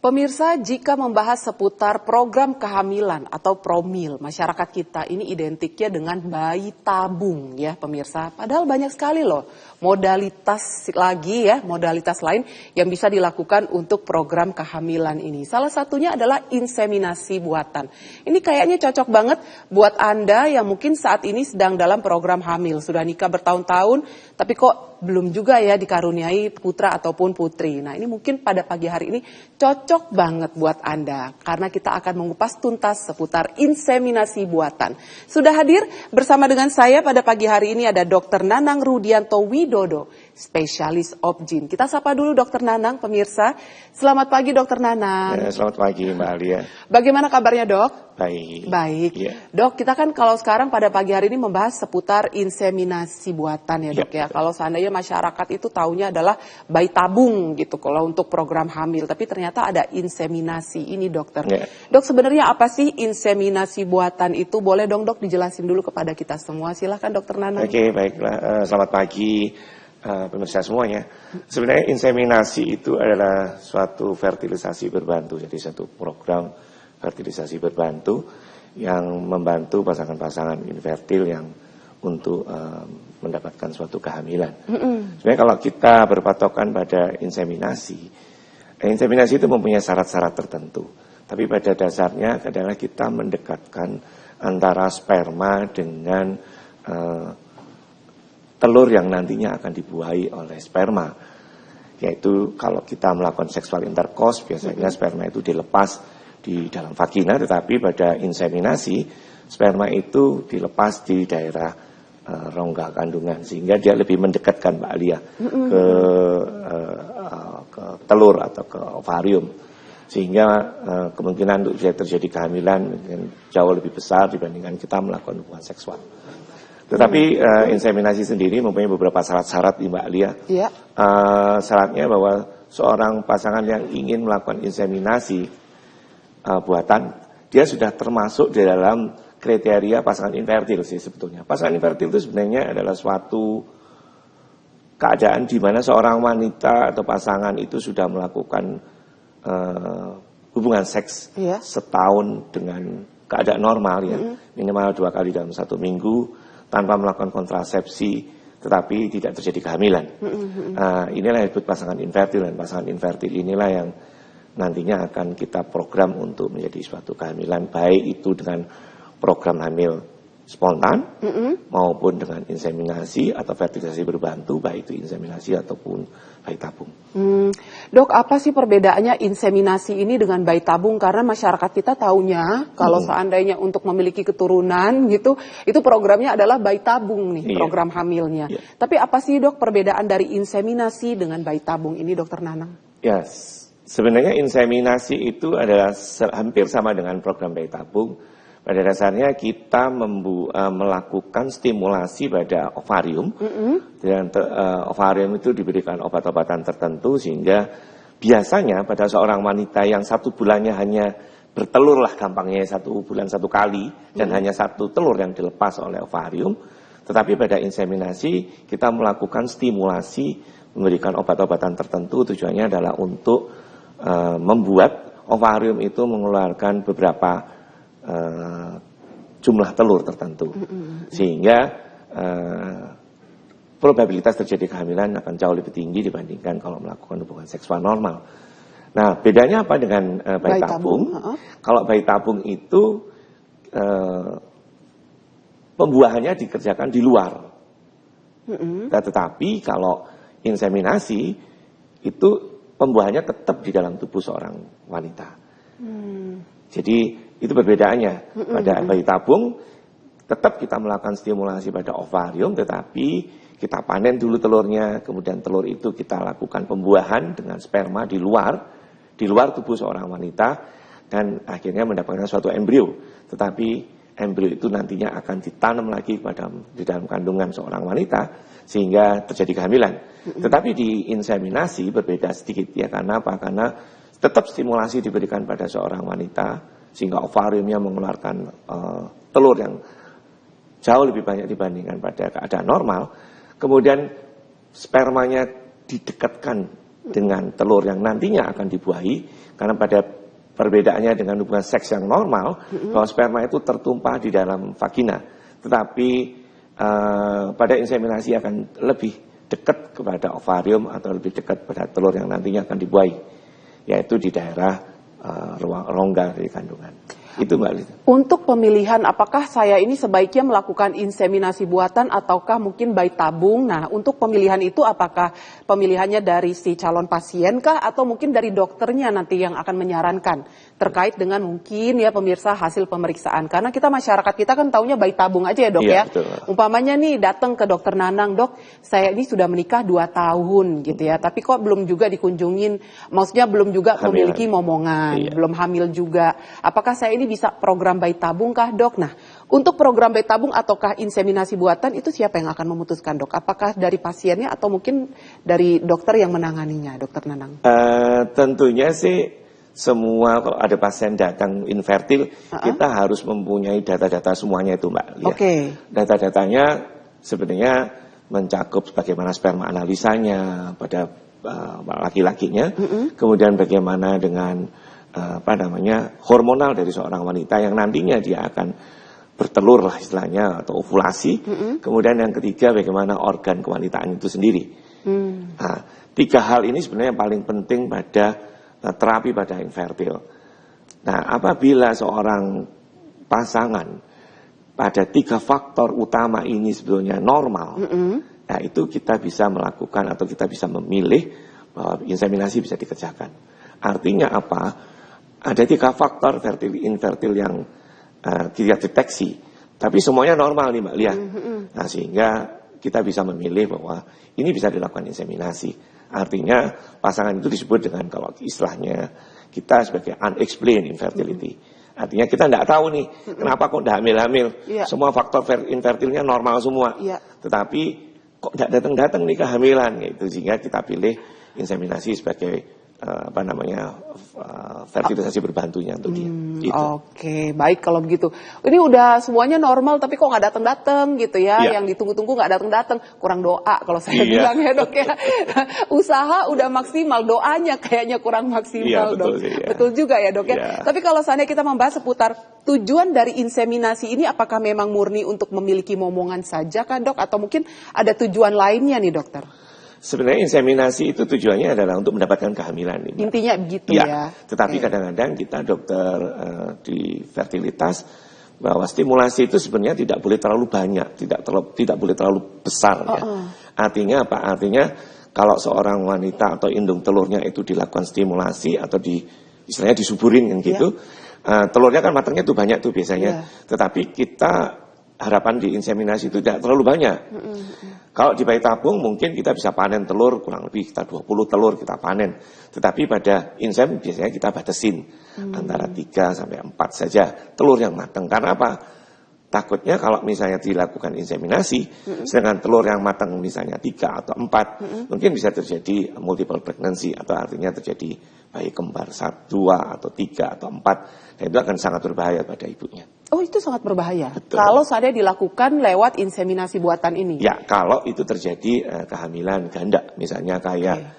Pemirsa, jika membahas seputar program kehamilan atau promil, masyarakat kita ini identiknya dengan bayi tabung ya pemirsa. Padahal banyak sekali loh modalitas lain yang bisa dilakukan untuk program kehamilan ini. Salah satunya adalah inseminasi buatan. Ini kayaknya cocok banget buat Anda yang mungkin saat ini sedang dalam program hamil. Sudah nikah bertahun-tahun, tapi kok belum juga ya dikaruniai putra ataupun putri. Nah ini mungkin pada pagi hari ini cocok banget buat Anda. Karena kita akan mengupas tuntas seputar inseminasi buatan. Sudah hadir bersama dengan saya pada pagi hari ini ada Dr. Nanang Rudianto Widodo, spesialis obgyn. Kita sapa dulu Dr. Nanang, pemirsa. Selamat pagi Dr. Nanang. Ya, selamat pagi Mbak Alia. Bagaimana kabarnya dok? Baik. Baik. Ya. Dok, kita kan kalau sekarang pada pagi hari ini membahas seputar inseminasi buatan ya dok ya. Kalau seandainya masyarakat itu taunya adalah bayi tabung gitu kalau untuk program hamil. Tapi ternyata ada inseminasi ini dokter. Ya. Dok, sebenarnya apa sih inseminasi buatan itu? Boleh dong dok dijelasin dulu kepada kita semua. Silahkan dokter Nanang. Oke, baiklah. Selamat pagi pemirsa semuanya. Sebenarnya inseminasi itu adalah suatu fertilisasi berbantu. Jadi satu program fertilisasi berbantu yang membantu pasangan-pasangan infertil yang untuk mendapatkan suatu kehamilan. Sebenarnya kalau kita berpatokan pada inseminasi itu mempunyai syarat-syarat tertentu. Tapi pada dasarnya adalah kita mendekatkan antara sperma dengan telur yang nantinya akan dibuahi oleh sperma. Yaitu kalau kita melakukan seksual intercourse, biasanya sperma itu dilepas di dalam vagina, tetapi pada inseminasi sperma itu dilepas di daerah rongga kandungan sehingga dia lebih mendekatkan Mbak Alia ke telur atau ke ovarium sehingga kemungkinan untuk terjadi kehamilan jauh lebih besar dibandingkan kita melakukan hubungan seksual. Tetapi inseminasi sendiri mempunyai beberapa syarat-syarat di Mbak Alia. Ya. Syaratnya bahwa seorang pasangan yang ingin melakukan inseminasi buatan, dia sudah termasuk di dalam kriteria pasangan infertil sih sebetulnya. Pasangan infertil itu sebenarnya adalah suatu keadaan di mana seorang wanita atau pasangan itu sudah melakukan hubungan seks setahun dengan keadaan normal ya, minimal 2 kali dalam 1 minggu tanpa melakukan kontrasepsi, tetapi tidak terjadi kehamilan. Inilah yang disebut pasangan infertil, dan pasangan infertil inilah yang nantinya akan kita program untuk menjadi suatu kehamilan, baik itu dengan program hamil spontan maupun dengan inseminasi atau fertilisasi berbantu, baik itu inseminasi ataupun bayi tabung. Dok, apa sih perbedaannya inseminasi ini dengan bayi tabung? Karena masyarakat kita taunya kalau seandainya untuk memiliki keturunan gitu, itu programnya adalah bayi tabung nih, program hamilnya. Tapi apa sih dok perbedaan dari inseminasi dengan bayi tabung ini, dokter Nanang? Yes. Sebenarnya inseminasi itu adalah hampir sama dengan program bayi tabung. Pada dasarnya kita melakukan stimulasi pada ovarium. Dan ovarium itu diberikan obat-obatan tertentu sehingga biasanya pada seorang wanita yang 1 bulannya hanya bertelur lah gampangnya 1 bulan 1 kali dan hanya 1 telur yang dilepas oleh ovarium. Tetapi pada inseminasi kita melakukan stimulasi, memberikan obat-obatan tertentu, tujuannya adalah untuk membuat ovarium itu mengeluarkan beberapa jumlah telur tertentu sehingga probabilitas terjadi kehamilan akan jauh lebih tinggi dibandingkan kalau melakukan hubungan seksual normal. Nah, bedanya apa dengan bayi tabung? Kalau bayi tabung itu pembuahannya dikerjakan di luar. Tetapi kalau inseminasi itu pembuahannya tetap di dalam tubuh seorang wanita. Jadi itu perbedaannya. Pada bayi tabung tetap kita melakukan stimulasi pada ovarium, tetapi kita panen dulu telurnya, kemudian telur itu kita lakukan pembuahan dengan sperma di luar tubuh seorang wanita, dan akhirnya mendapatkan suatu embrio. Tetapi embrio itu nantinya akan ditanam lagi di dalam kandungan seorang wanita sehingga terjadi kehamilan. Tetapi di inseminasi berbeda sedikit ya, karena apa? Karena tetap stimulasi diberikan pada seorang wanita sehingga ovariumnya mengeluarkan telur yang jauh lebih banyak dibandingkan pada keadaan normal. Kemudian spermanya didekatkan dengan telur yang nantinya akan dibuahi, karena pada perbedaannya dengan hubungan seks yang normal, bahwa sperma itu tertumpah di dalam vagina, tetapi pada inseminasi akan lebih dekat kepada ovarium atau lebih dekat pada telur yang nantinya akan dibuahi, yaitu di daerah rongga dari kandungan. Itu Mbak Lita. Untuk pemilihan apakah saya ini sebaiknya melakukan inseminasi buatan ataukah mungkin bayi tabung. Nah, untuk pemilihan itu apakah pemilihannya dari si calon pasien kah atau mungkin dari dokternya nanti yang akan menyarankan terkait dengan mungkin ya pemirsa hasil pemeriksaan. Karena kita masyarakat kita kan taunya bayi tabung aja ya dok ya. Betul. Umpamanya nih datang ke dokter Nanang, dok saya ini sudah menikah 2 tahun gitu ya. Tapi kok belum juga dikunjungin, maksudnya belum juga memiliki momongan, belum hamil juga. Apakah saya ini bisa program bayi tabung kah dok? Nah, untuk program bayi tabung ataukah inseminasi buatan itu siapa yang akan memutuskan dok? Apakah dari pasiennya atau mungkin dari dokter yang menanganinya, dokter Nanang? Tentunya sih semua kalau ada pasien datang infertil, kita harus mempunyai data-data semuanya itu Mbak. Oke. Data-datanya sebenarnya mencakup bagaimana sperma analisanya pada laki-lakinya, kemudian bagaimana dengan hormonal dari seorang wanita yang nantinya dia akan bertelur lah istilahnya atau ovulasi. Kemudian yang ketiga bagaimana organ kewanitaan itu sendiri. Nah, 3 hal ini sebenarnya yang paling penting pada terapi pada infertil. Nah, apabila seorang pasangan pada 3 faktor utama ini sebetulnya normal, nah itu kita bisa melakukan atau kita bisa memilih bahwa inseminasi bisa dikerjakan. Artinya apa? Ada 3 faktor infertil yang kita deteksi, tapi semuanya normal nih Mbak Lia. Nah, sehingga kita bisa memilih bahwa ini bisa dilakukan inseminasi. Artinya pasangan itu disebut dengan kalau istilahnya kita sebagai unexplained infertility. Artinya kita tidak tahu nih kenapa kok tidak hamil-hamil. Semua faktor infertilnya normal semua. Tetapi kok tidak datang-datang nih kehamilan gitu. Sehingga kita pilih inseminasi sebagai fertilisasi berbantunya untuk dia. Gitu. Oke, baik kalau begitu. Ini udah semuanya normal tapi kok nggak datang-datang gitu ya. Yang ditunggu-tunggu nggak datang-datang. Kurang doa kalau saya bilang ya dok ya. Usaha udah maksimal, doanya kayaknya kurang maksimal dok. Betul juga ya dok ya. Tapi kalau seandainya kita membahas seputar tujuan dari inseminasi ini, apakah memang murni untuk memiliki momongan saja kah dok? Atau mungkin ada tujuan lainnya nih dokter? Sebenarnya inseminasi itu tujuannya adalah untuk mendapatkan kehamilan. Mbak. Intinya begitu ya. Tetapi kadang-kadang kita dokter di fertilitas bahwa stimulasi itu sebenarnya tidak boleh terlalu banyak, tidak boleh terlalu besar. Ya. Artinya apa? Artinya kalau seorang wanita atau indung telurnya itu dilakukan stimulasi atau istilahnya disuburin kan gitu, telurnya kan matangnya tuh banyak tuh biasanya. Tetapi kita harapan di inseminasi itu tidak terlalu banyak. Kalau di bayi tabung mungkin kita bisa panen telur kurang lebih kita 20 telur kita panen. Tetapi pada insem biasanya kita batasin antara 3 sampai 4 saja telur yang matang. Karena apa? Takutnya kalau misalnya dilakukan inseminasi, sedangkan telur yang matang misalnya 3 atau 4, mungkin bisa terjadi multiple pregnancy atau artinya terjadi bayi kembar 1, 2 atau 3 atau 4. Dan itu akan sangat berbahaya pada ibunya. Oh, itu sangat berbahaya. Betul. Kalau seandainya dilakukan lewat inseminasi buatan ini. Ya, kalau itu terjadi kehamilan ganda, misalnya kayak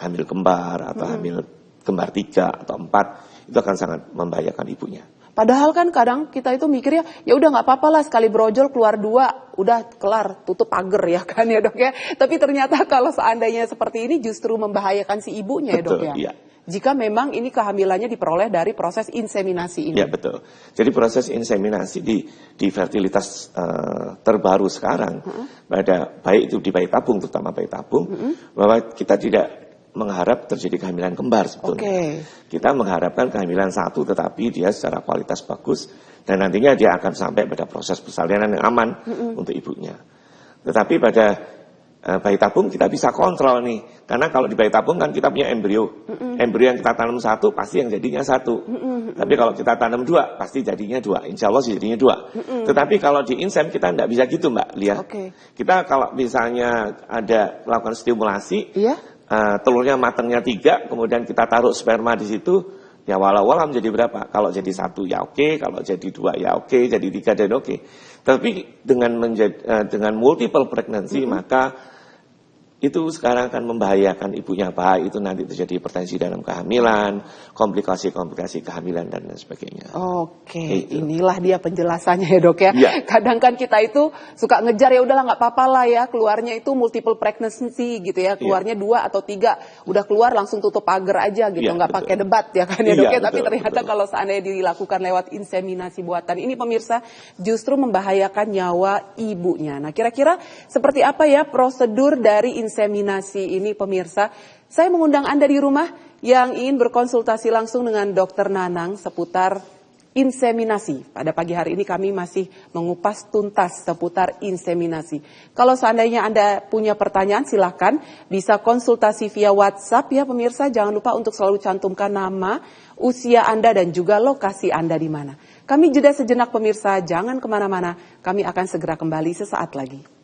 hamil kembar atau hamil kembar 3 atau 4, itu akan sangat membahayakan ibunya. Padahal kan kadang kita itu mikirnya ya udah nggak apa-apa lah sekali brojol keluar 2 udah kelar tutup pagar ya kan ya dok ya. Tapi ternyata kalau seandainya seperti ini justru membahayakan si ibunya. Betul, ya dok ya. Iya. Jika memang ini kehamilannya diperoleh dari proses inseminasi ini. Ya betul. Jadi proses inseminasi di fertilitas terbaru sekarang, baik itu di bayi tabung, terutama bayi tabung, bahwa kita tidak mengharap terjadi kehamilan kembar sebetulnya. Kita mengharapkan kehamilan 1 tetapi dia secara kualitas bagus dan nantinya dia akan sampai pada proses persalinan yang aman untuk ibunya. Tetapi pada bayi tabung kita bisa kontrol nih, karena kalau di bayi tabung kan kita punya embrio. Embrio yang kita tanam 1 pasti yang jadinya 1. Tapi kalau kita tanam 2 pasti jadinya 2. Insya Allah sih jadinya 2. Tetapi kalau di insem kita tidak bisa gitu Mbak Lia. Kita kalau misalnya ada melakukan stimulasi, telurnya matangnya 3, kemudian kita taruh sperma di situ, ya walau-walau menjadi berapa? Kalau jadi 1 ya oke, kalau jadi 2 ya oke, jadi 3 dan oke. Tapi dengan multiple pregnancy maka itu sekarang akan membahayakan ibunya, baik itu nanti terjadi hipertensi dalam kehamilan, komplikasi-komplikasi kehamilan dan lain sebagainya. Oke, inilah dia penjelasannya ya dok ya. Ya. Kadang kan kita itu suka ngejar, ya udahlah nggak apa-apa lah ya, keluarnya itu multiple pregnancy gitu ya, keluarnya 2 atau 3, udah keluar langsung tutup pagar aja gitu, nggak pakai debat ya kan ya dok ya. Tapi ternyata kalau seandainya dilakukan lewat inseminasi buatan ini pemirsa justru membahayakan nyawa ibunya. Nah kira-kira seperti apa ya prosedur dari inseminasi ini pemirsa? Saya mengundang Anda di rumah yang ingin berkonsultasi langsung dengan Dr. Nanang seputar inseminasi. Pada pagi hari ini kami masih mengupas tuntas seputar inseminasi. Kalau seandainya Anda punya pertanyaan silahkan bisa konsultasi via WhatsApp ya pemirsa. Jangan lupa untuk selalu cantumkan nama, usia Anda dan juga lokasi Anda di mana. Kami jeda sejenak pemirsa, jangan kemana-mana. Kami akan segera kembali sesaat lagi.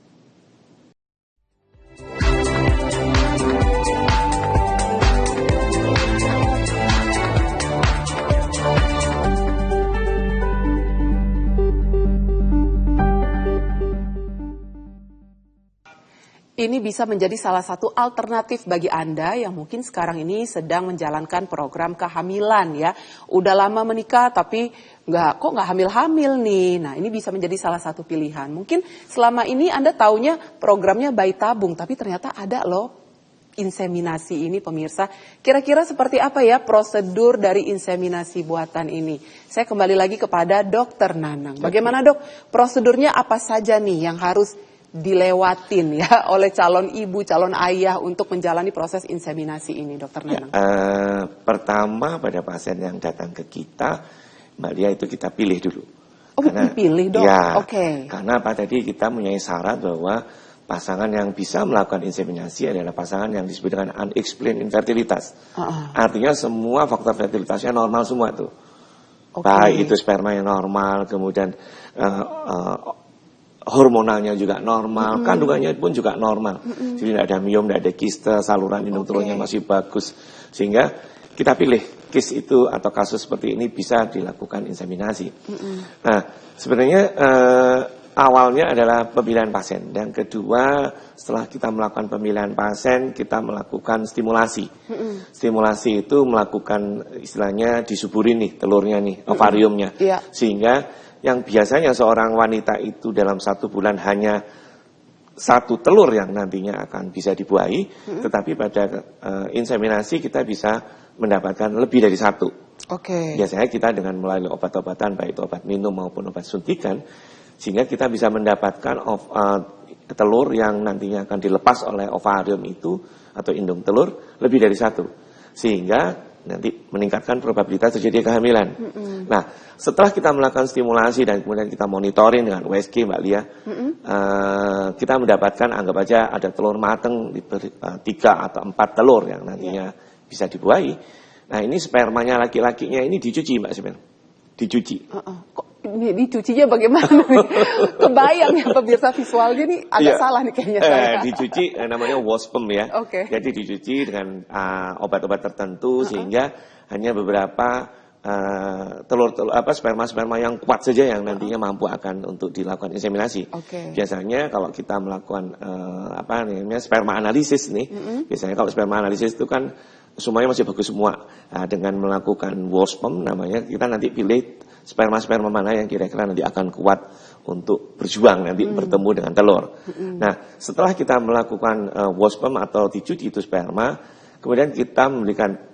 Ini bisa menjadi salah satu alternatif bagi Anda yang mungkin sekarang ini sedang menjalankan program kehamilan ya. Udah lama menikah tapi nggak hamil-hamil nih. Nah ini bisa menjadi salah satu pilihan. Mungkin selama ini Anda taunya programnya bayi tabung, tapi ternyata ada loh inseminasi ini pemirsa. Kira-kira seperti apa ya prosedur dari inseminasi buatan ini? Saya kembali lagi kepada Dr. Nanang. Bagaimana dok, prosedurnya apa saja nih yang harus dilewatin ya oleh calon ibu, calon ayah untuk menjalani proses inseminasi ini, Dokter Nanang? Pertama pada pasien yang datang ke kita, Mbak Lia, itu kita pilih dulu. Oh, dipilih dok? Ya, Oke. Karena apa tadi kita punya syarat bahwa pasangan yang bisa melakukan inseminasi adalah pasangan yang disebut dengan unexplained infertilitas. Artinya semua faktor fertilitasnya normal semua tuh. Baik itu sperma yang normal, kemudian hormonalnya juga normal, kandungannya pun juga normal. Jadi tidak ada miom, tidak ada kiste, saluran indung telurnya masih bagus. Sehingga kita pilih case itu atau kasus seperti ini bisa dilakukan inseminasi. Nah, sebenarnya awalnya adalah pemilihan pasien. Dan kedua, setelah kita melakukan pemilihan pasien, kita melakukan stimulasi. Stimulasi itu melakukan istilahnya disuburin nih telurnya nih, ovariumnya. Sehingga yang biasanya seorang wanita itu dalam 1 bulan hanya 1 telur yang nantinya akan bisa dibuahi, tetapi pada inseminasi kita bisa mendapatkan lebih dari 1. Biasanya kita dengan melalui obat-obatan, baik itu obat minum maupun obat suntikan, sehingga kita bisa mendapatkan telur yang nantinya akan dilepas oleh ovarium itu atau indung telur lebih dari 1, sehingga nanti meningkatkan probabilitas terjadi kehamilan. Nah, setelah kita melakukan stimulasi dan kemudian kita monitoring dengan USG, Mbak Lia, kita mendapatkan, anggap aja ada telur mateng, 3 atau 4 telur yang nantinya bisa dibuahi. Nah, ini spermanya laki-lakinya ini dicuci, Mbak Semen. Dicuci. Kok ini dicucinya bagaimana nih? Kebayang ya pemirsa visualnya nih agak salah nih kayaknya saya. Dicuci namanya waspem ya. Jadi dicuci dengan obat-obat tertentu sehingga hanya beberapa telur-telur sperma-sperma yang kuat saja yang nantinya mampu akan untuk dilakukan inseminasi. Biasanya kalau kita melakukan sperma analisis nih, biasanya kalau sperma analisis itu kan semuanya masih bagus semua. Nah, dengan melakukan waspem namanya, kita nanti pilih sperma-sperma mana yang kira-kira nanti akan kuat untuk berjuang nanti bertemu dengan telur. Nah, setelah kita melakukan waspem atau dicuci itu sperma, kemudian kita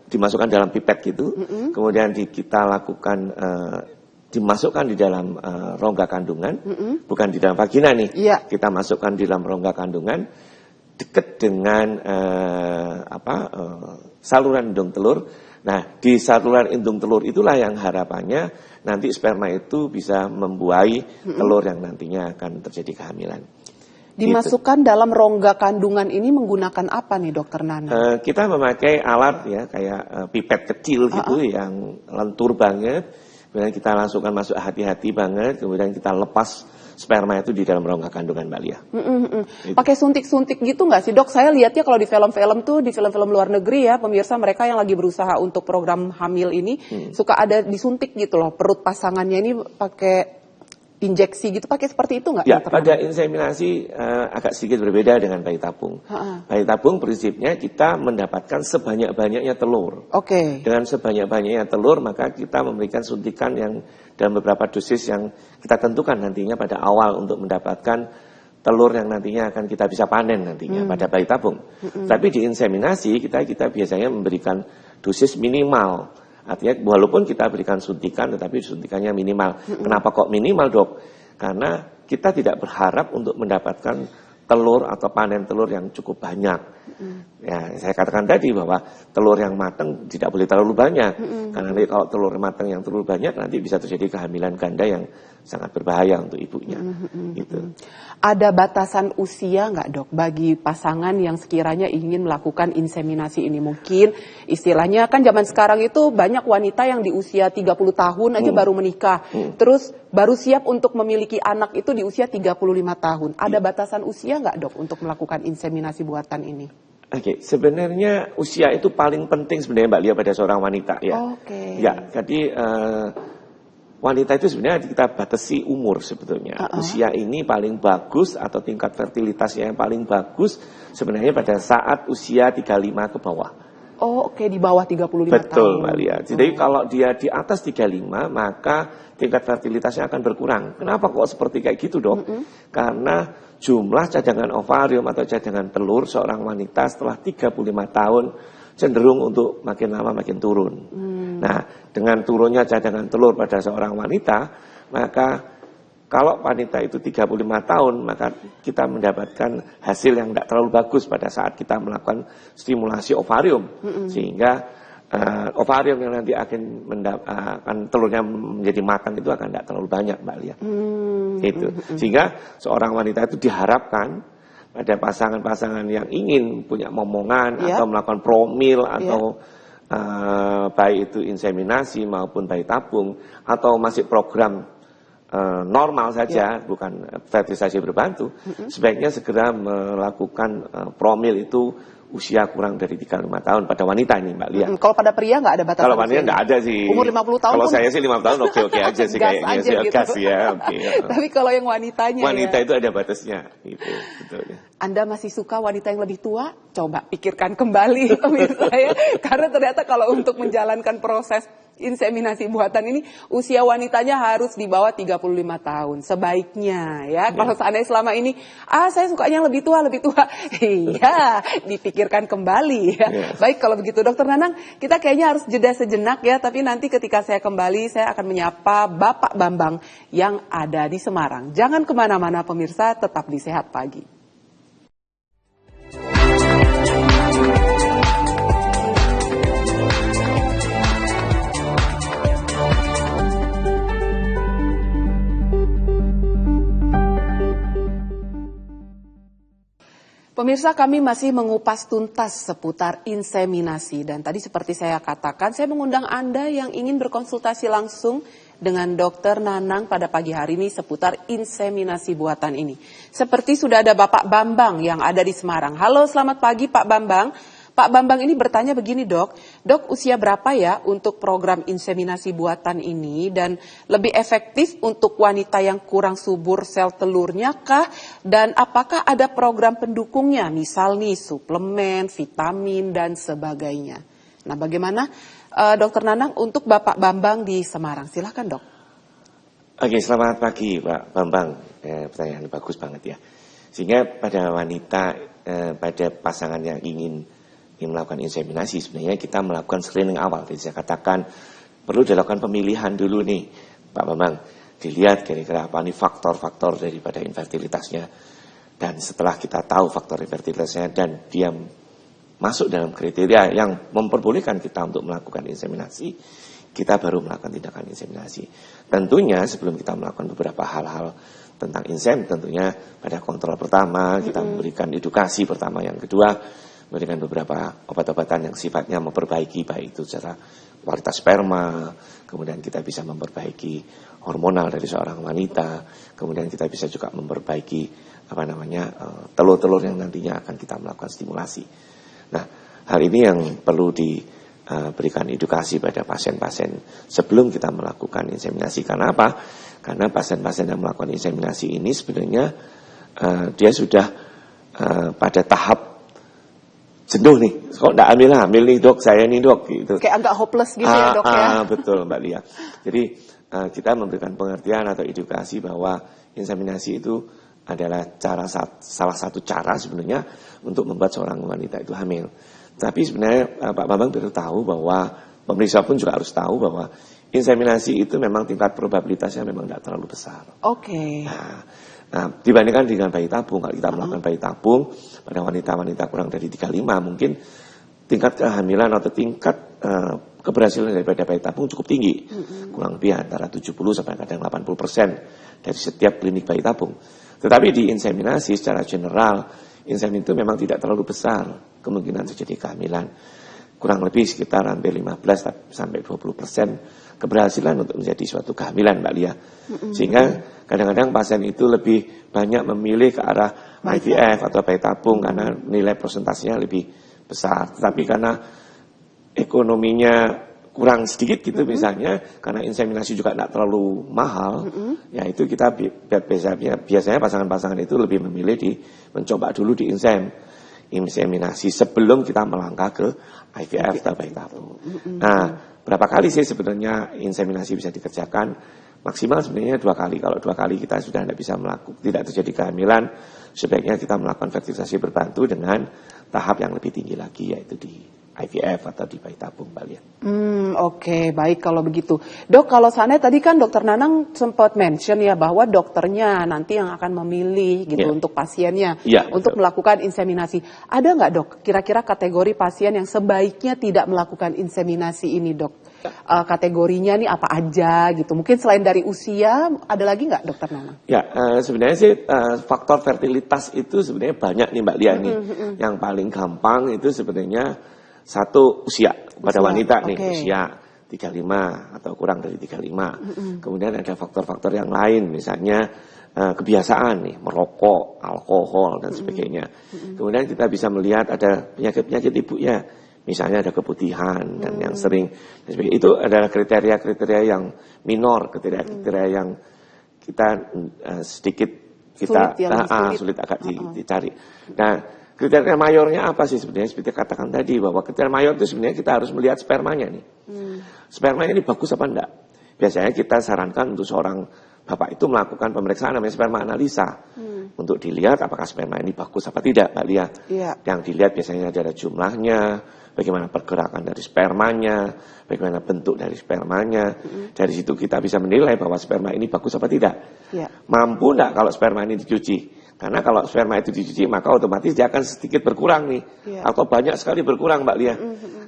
dimasukkan dalam pipet gitu, kemudian kita lakukan dimasukkan di dalam rongga kandungan, bukan di dalam vagina nih, kita masukkan di dalam rongga kandungan dekat dengan saluran indung telur. Nah, di saluran indung telur itulah yang harapannya nanti sperma itu bisa membuahi telur yang nantinya akan terjadi kehamilan. Dimasukkan dalam rongga kandungan ini menggunakan apa nih Dokter Nana? Kita memakai alat ya kayak pipet kecil gitu yang lentur banget. Kemudian kita langsungkan masuk hati-hati banget, kemudian kita lepas sperma itu di dalam rongga kandungan, Mbak Lia. Pakai suntik-suntik gitu nggak sih dok? Saya lihatnya kalau di film-film tuh, di film-film luar negeri ya, pemirsa mereka yang lagi berusaha untuk program hamil ini, suka ada disuntik gitu loh, perut pasangannya ini pakai injeksi gitu, pakai seperti itu nggak? Ya, pada inseminasi agak sedikit berbeda dengan bayi tabung. Bayi tabung prinsipnya kita mendapatkan sebanyak-banyaknya telur. Oke. Dengan sebanyak-banyaknya telur, maka kita memberikan suntikan yang dalam beberapa dosis yang kita tentukan nantinya pada awal untuk mendapatkan telur yang nantinya akan kita bisa panen nantinya pada bayi tabung. Tapi di inseminasi kita biasanya memberikan dosis minimal. Artinya walaupun kita berikan suntikan, tetapi suntikannya minimal. Kenapa kok minimal, Dok? Karena kita tidak berharap untuk mendapatkan telur atau panen telur yang cukup banyak. Ya, saya katakan tadi bahwa telur yang matang tidak boleh terlalu banyak. Karena nanti kalau telur matang yang terlalu banyak, nanti bisa terjadi kehamilan ganda yang sangat berbahaya untuk ibunya. Gitu. Ada batasan usia nggak, Dok, bagi pasangan yang sekiranya ingin melakukan inseminasi ini? Mungkin istilahnya kan zaman sekarang itu banyak wanita yang di usia 30 tahun aja baru menikah. Terus baru siap untuk memiliki anak itu di usia 35 tahun. Ada batasan usia nggak, Dok, untuk melakukan inseminasi buatan ini? Oke, sebenarnya usia itu paling penting sebenarnya Mbak Lia pada seorang wanita ya. Ya, jadi wanita itu sebenarnya kita batasi umur sebetulnya. Usia ini paling bagus atau tingkat fertilitasnya yang paling bagus sebenarnya pada saat usia 35 ke bawah. Oke, di bawah 35 tahun. Betul Mbak Lia. Jadi kalau dia di atas 35 maka tingkat fertilitasnya akan berkurang. Kenapa kok seperti kayak gitu, Dok? Karena jumlah cadangan ovarium atau cadangan telur seorang wanita setelah 35 tahun cenderung untuk makin lama makin turun. Nah, dengan turunnya cadangan telur pada seorang wanita, maka kalau wanita itu 35 tahun, maka kita mendapatkan hasil yang tidak terlalu bagus pada saat kita melakukan stimulasi ovarium. Sehingga ovarium yang nanti akan telurnya menjadi matang itu akan tidak terlalu banyak, Mbak Lia. Itu. Sehingga seorang wanita itu diharapkan pada pasangan-pasangan yang ingin punya momongan atau melakukan promil atau baik itu inseminasi maupun bayi tabung atau masih program normal saja, bukan fertilisasi berbantu, sebaiknya segera melakukan promil itu usia kurang dari 35 tahun pada wanita ini, Mbak Lia. Kalau pada pria nggak ada batasan? Kalau wanita nggak ada sih. Umur 50 tahun kalau saya sih 50 tahun oke-oke aja sih kayaknya sih. gitu. Gas ya, oke. Tapi kalau yang wanitanya wanita itu ada batasnya gitu, betul ya. Anda masih suka wanita yang lebih tua? Coba pikirkan kembali pemirsa ya. Karena ternyata kalau untuk menjalankan proses inseminasi buatan ini usia wanitanya harus di bawah 35 tahun sebaiknya ya. Kalau seandainya selama ini saya sukanya yang lebih tua. Iya, dipikirkan kembali ya. Baik, kalau begitu Dokter Nanang, kita kayaknya harus jeda sejenak ya, tapi nanti ketika saya kembali saya akan menyapa Bapak Bambang yang ada di Semarang. Jangan kemana-mana pemirsa, tetap di Sehat Pagi. Pemirsa, kami masih mengupas tuntas seputar inseminasi dan tadi seperti saya katakan, saya mengundang Anda yang ingin berkonsultasi langsung dengan Dokter Nanang pada pagi hari ini seputar inseminasi buatan ini. Seperti sudah ada Bapak Bambang yang ada di Semarang. Halo, selamat pagi Pak Bambang. Pak Bambang ini bertanya begini, Dok, usia berapa ya untuk program inseminasi buatan ini dan lebih efektif untuk wanita yang kurang subur sel telurnya kah? Dan apakah ada program pendukungnya, misal nih suplemen, vitamin dan sebagainya? Nah, bagaimana Dokter Nanang untuk Bapak Bambang di Semarang? Silakan, Dok. Oke, selamat pagi Pak Bambang. Pertanyaan bagus banget ya. Sehingga pada wanita, pada pasangan yang ingin melakukan inseminasi, sebenarnya kita melakukan screening awal. Jadi saya katakan perlu dilakukan pemilihan dulu nih Pak Bambang. Dilihat kira-kira apa nih faktor-faktor daripada infertilitasnya. Dan setelah kita tahu faktor infertilitasnya dan dia masuk dalam kriteria yang memperbolehkan kita untuk melakukan inseminasi, kita baru melakukan tindakan inseminasi. Tentunya sebelum kita melakukan beberapa hal-hal tentang tentunya pada kontrol pertama kita memberikan edukasi pertama, yang kedua memberikan beberapa obat-obatan yang sifatnya memperbaiki baik itu secara kualitas sperma, kemudian kita bisa memperbaiki hormonal dari seorang wanita, kemudian kita bisa juga memperbaiki telur-telur yang nantinya akan kita melakukan stimulasi. Nah, hal ini yang perlu diberikan edukasi pada pasien-pasien sebelum kita melakukan inseminasi. Karena apa? Karena pasien-pasien yang melakukan inseminasi ini sebenarnya dia sudah pada tahap jenuh nih, kok enggak hamil nih dok, saya nih dok, gitu. Kayak agak hopeless gitu ya dok ya. Betul Mbak Lia. Jadi kita memberikan pengertian atau edukasi bahwa inseminasi itu adalah salah satu cara sebenarnya untuk membuat seorang wanita itu hamil. Tapi sebenarnya Pak Bambang perlu tahu bahwa pemeriksa pun juga harus tahu bahwa inseminasi itu memang tingkat probabilitasnya memang tidak terlalu besar. Oke. Nah, dibandingkan dengan bayi tabung, kalau kita melakukan bayi tabung pada wanita-wanita kurang dari 35, mungkin tingkat kehamilan atau tingkat keberhasilan daripada bayi tabung cukup tinggi. Kurang lebih antara 70 sampai kadang 80% dari setiap klinik bayi tabung. Tetapi di inseminasi secara general, inseminasi itu memang tidak terlalu besar kemungkinan terjadi kehamilan. Kurang lebih sekitar hampir 15 sampai 20% keberhasilan untuk menjadi suatu kehamilan Mbak Lia. Sehingga kadang-kadang pasien itu lebih banyak memilih ke arah IVF atau bayi tabung karena nilai persentasenya lebih besar. Tetapi karena ekonominya kurang sedikit gitu misalnya, karena inseminasi juga tidak terlalu mahal, ya itu kita biasanya pasangan-pasangan itu lebih memilih mencoba dulu di inseminasi sebelum kita melangkah ke IVF atau bayi tabung. Nah, berapa kali sih sebenarnya inseminasi bisa dikerjakan? Maksimal sebenarnya 2 kali. Kalau 2 kali kita sudah tidak terjadi kehamilan, sebaiknya kita melakukan fertilisasi berbantu dengan tahap yang lebih tinggi lagi, yaitu di IVF atau di bayi tabung, Mbak Lia. Oke, baik kalau begitu. Dok, kalau sana tadi kan dokter Nanang sempat mention ya bahwa dokternya nanti yang akan memilih gitu untuk pasiennya untuk melakukan inseminasi. Ada nggak dok kira-kira kategori pasien yang sebaiknya tidak melakukan inseminasi ini dok? Kategorinya nih apa aja gitu? Mungkin selain dari usia, ada lagi nggak dokter Nanang? Ya, sebenarnya sih faktor fertilitas itu sebenarnya banyak nih Mbak Lia nih. Yang paling gampang itu sebenarnya satu usia pada wanita nih, usia 35 atau kurang dari 35. Kemudian ada faktor-faktor yang lain, misalnya kebiasaan nih, merokok, alkohol dan sebagainya. Kemudian kita bisa melihat ada penyakit-penyakit ibunya, misalnya ada keputihan dan yang sering. Itu adalah kriteria-kriteria yang minor, kriteria-kriteria yang kita sedikit sulit agak dicari. Nah, kriteria mayornya apa sih sebenarnya? Seperti katakan tadi bahwa kriteria mayor itu sebenarnya kita harus melihat spermanya nih. Spermanya ini bagus apa enggak? Biasanya kita sarankan untuk seorang bapak itu melakukan pemeriksaan namanya sperma analisa. Untuk dilihat apakah sperma ini bagus apa tidak, Mbak Lia. Yang dilihat biasanya adalah jumlahnya, bagaimana pergerakan dari spermanya, bagaimana bentuk dari spermanya. Dari situ kita bisa menilai bahwa sperma ini bagus apa tidak. Mampu enggak kalau sperma ini dicuci? Karena kalau sperma itu dicuci, maka otomatis dia akan sedikit berkurang nih. Atau banyak sekali berkurang Mbak Lia.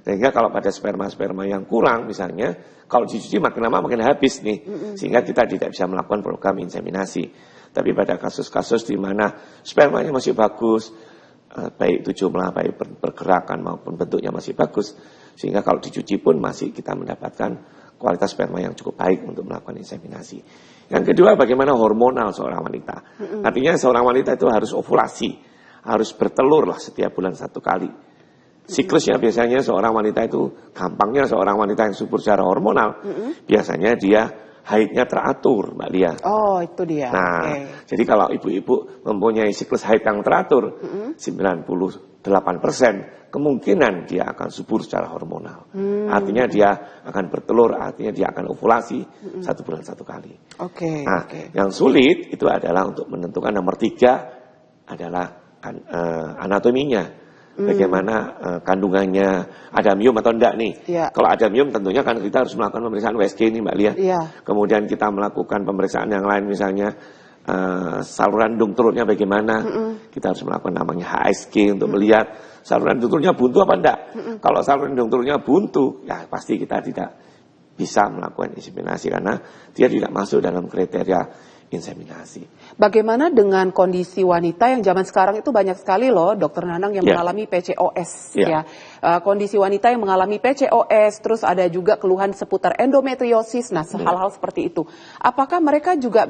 Sehingga kalau pada sperma-sperma yang kurang misalnya, kalau dicuci makin lama makin habis nih. Sehingga kita tidak bisa melakukan program inseminasi. Tapi pada kasus-kasus di mana spermanya masih bagus, baik itu jumlah, baik pergerakan maupun bentuknya masih bagus. Sehingga kalau dicuci pun masih kita mendapatkan kualitas sperma yang cukup baik untuk melakukan inseminasi. Yang kedua, bagaimana hormonal seorang wanita. Artinya seorang wanita itu harus ovulasi, harus bertelur lah setiap bulan 1 kali. Siklusnya biasanya seorang wanita itu, gampangnya seorang wanita yang subur secara hormonal, biasanya dia haidnya teratur, Mbak Lia. Oh, itu dia. Nah, jadi kalau ibu-ibu mempunyai siklus haid yang teratur, 98% kemungkinan dia akan subur secara hormonal. Artinya dia akan bertelur, artinya dia akan ovulasi 1 bulan 1 kali. Yang sulit itu adalah untuk menentukan nomor 3 adalah anatominya. Bagaimana kandungannya, ada miom atau enggak nih. Kalau ada miom tentunya kan kita harus melakukan pemeriksaan USG nih Mbak Lia. Kemudian kita melakukan pemeriksaan yang lain misalnya saluran dung turutnya bagaimana. Kita harus melakukan namanya HSG untuk melihat saluran dung turutnya buntu apa enggak. Kalau saluran dung turutnya buntu, ya pasti kita tidak bisa melakukan inseminasi karena dia tidak masuk dalam kriteria inseminasi. Bagaimana dengan kondisi wanita yang zaman sekarang itu banyak sekali loh, Dokter Nanang, yang mengalami PCOS. Kondisi wanita yang mengalami PCOS, terus ada juga keluhan seputar endometriosis. Nah, hal-hal seperti itu. Apakah mereka juga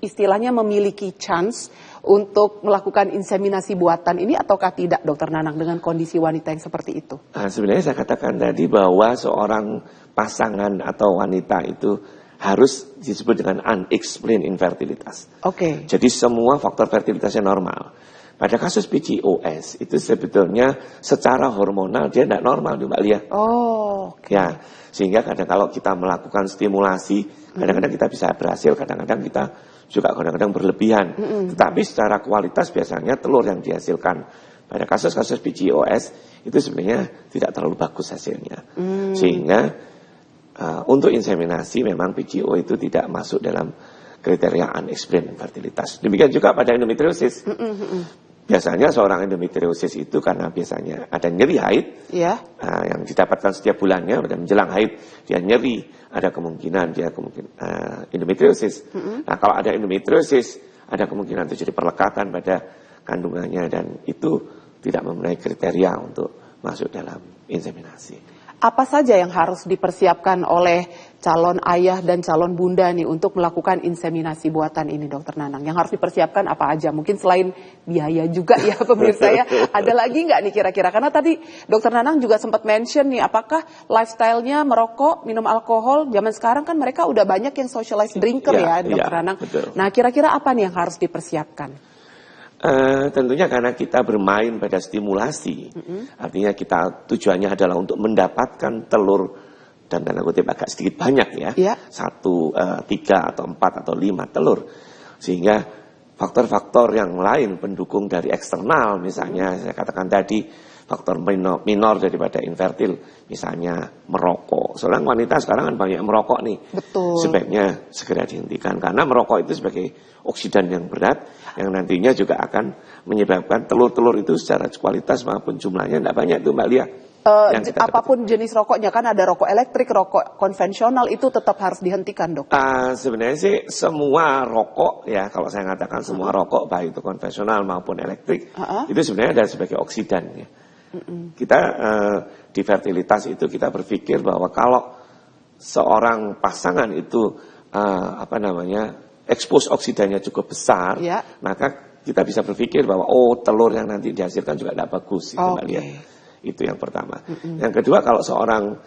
istilahnya memiliki chance untuk melakukan inseminasi buatan ini ataukah tidak, Dokter Nanang, dengan kondisi wanita yang seperti itu? Sebenarnya saya katakan tadi bahwa seorang pasangan atau wanita itu harus disebut dengan unexplained infertilitas. Oke. Jadi semua faktor fertilitasnya normal. Pada kasus PCOS itu sebetulnya secara hormonal dia tidak normal Mbak Lia. Oh. Okay. Ya, sehingga kadang kalau kita melakukan stimulasi, kadang-kadang kita bisa berhasil, kadang-kadang kita juga kadang-kadang berlebihan. Tetapi secara kualitas biasanya telur yang dihasilkan pada kasus-kasus PCOS itu sebenarnya tidak terlalu bagus hasilnya. Sehingga untuk inseminasi memang PCO itu tidak masuk dalam kriteria unexplained infertilitas. Demikian juga pada endometriosis. Biasanya seorang endometriosis itu karena biasanya ada nyeri haid yang didapatkan setiap bulannya dan menjelang haid dia nyeri, ada kemungkinan endometriosis. Nah kalau ada endometriosis ada kemungkinan terjadi perlekatan pada kandungannya dan itu tidak memenuhi kriteria untuk masuk dalam inseminasi. Apa saja yang harus dipersiapkan oleh calon ayah dan calon bunda nih untuk melakukan inseminasi buatan ini, Dokter Nanang? Yang harus dipersiapkan apa aja? Mungkin selain biaya juga ya pemirsa ya. Ada lagi nggak nih kira-kira? Karena tadi Dokter Nanang juga sempat mention nih, apakah lifestyle-nya merokok, minum alkohol? Zaman sekarang kan mereka udah banyak yang socialized drinker ya, Dokter Nanang. Betul. Nah kira-kira apa nih yang harus dipersiapkan? Tentunya karena kita bermain pada stimulasi, artinya kita tujuannya adalah untuk mendapatkan telur dan tanda kutip agak sedikit banyak ya, 1, 3 atau 4 atau 5 telur, sehingga faktor-faktor yang lain pendukung dari eksternal, misalnya saya katakan tadi faktor minor daripada infertil, misalnya merokok. Seorang wanita sekarang kan banyak merokok nih. Betul. Sebaiknya segera dihentikan karena merokok itu sebagai oksidan yang berat yang nantinya juga akan menyebabkan telur-telur itu secara kualitas maupun jumlahnya tidak banyak itu Mbak Lia. Apapun jenis rokoknya kan ada rokok elektrik, rokok konvensional itu tetap harus dihentikan dok. Sebenarnya sih semua rokok ya kalau saya katakan semua rokok baik itu konvensional maupun elektrik itu sebenarnya ada sebagai oksidan ya. Kita di fertilitas itu kita berpikir bahwa kalau seorang pasangan itu expose oksidannya cukup besar, maka kita bisa berpikir bahwa telur yang nanti dihasilkan juga tidak bagus itu Mbak Lia. Itu yang pertama. Yang kedua kalau seorang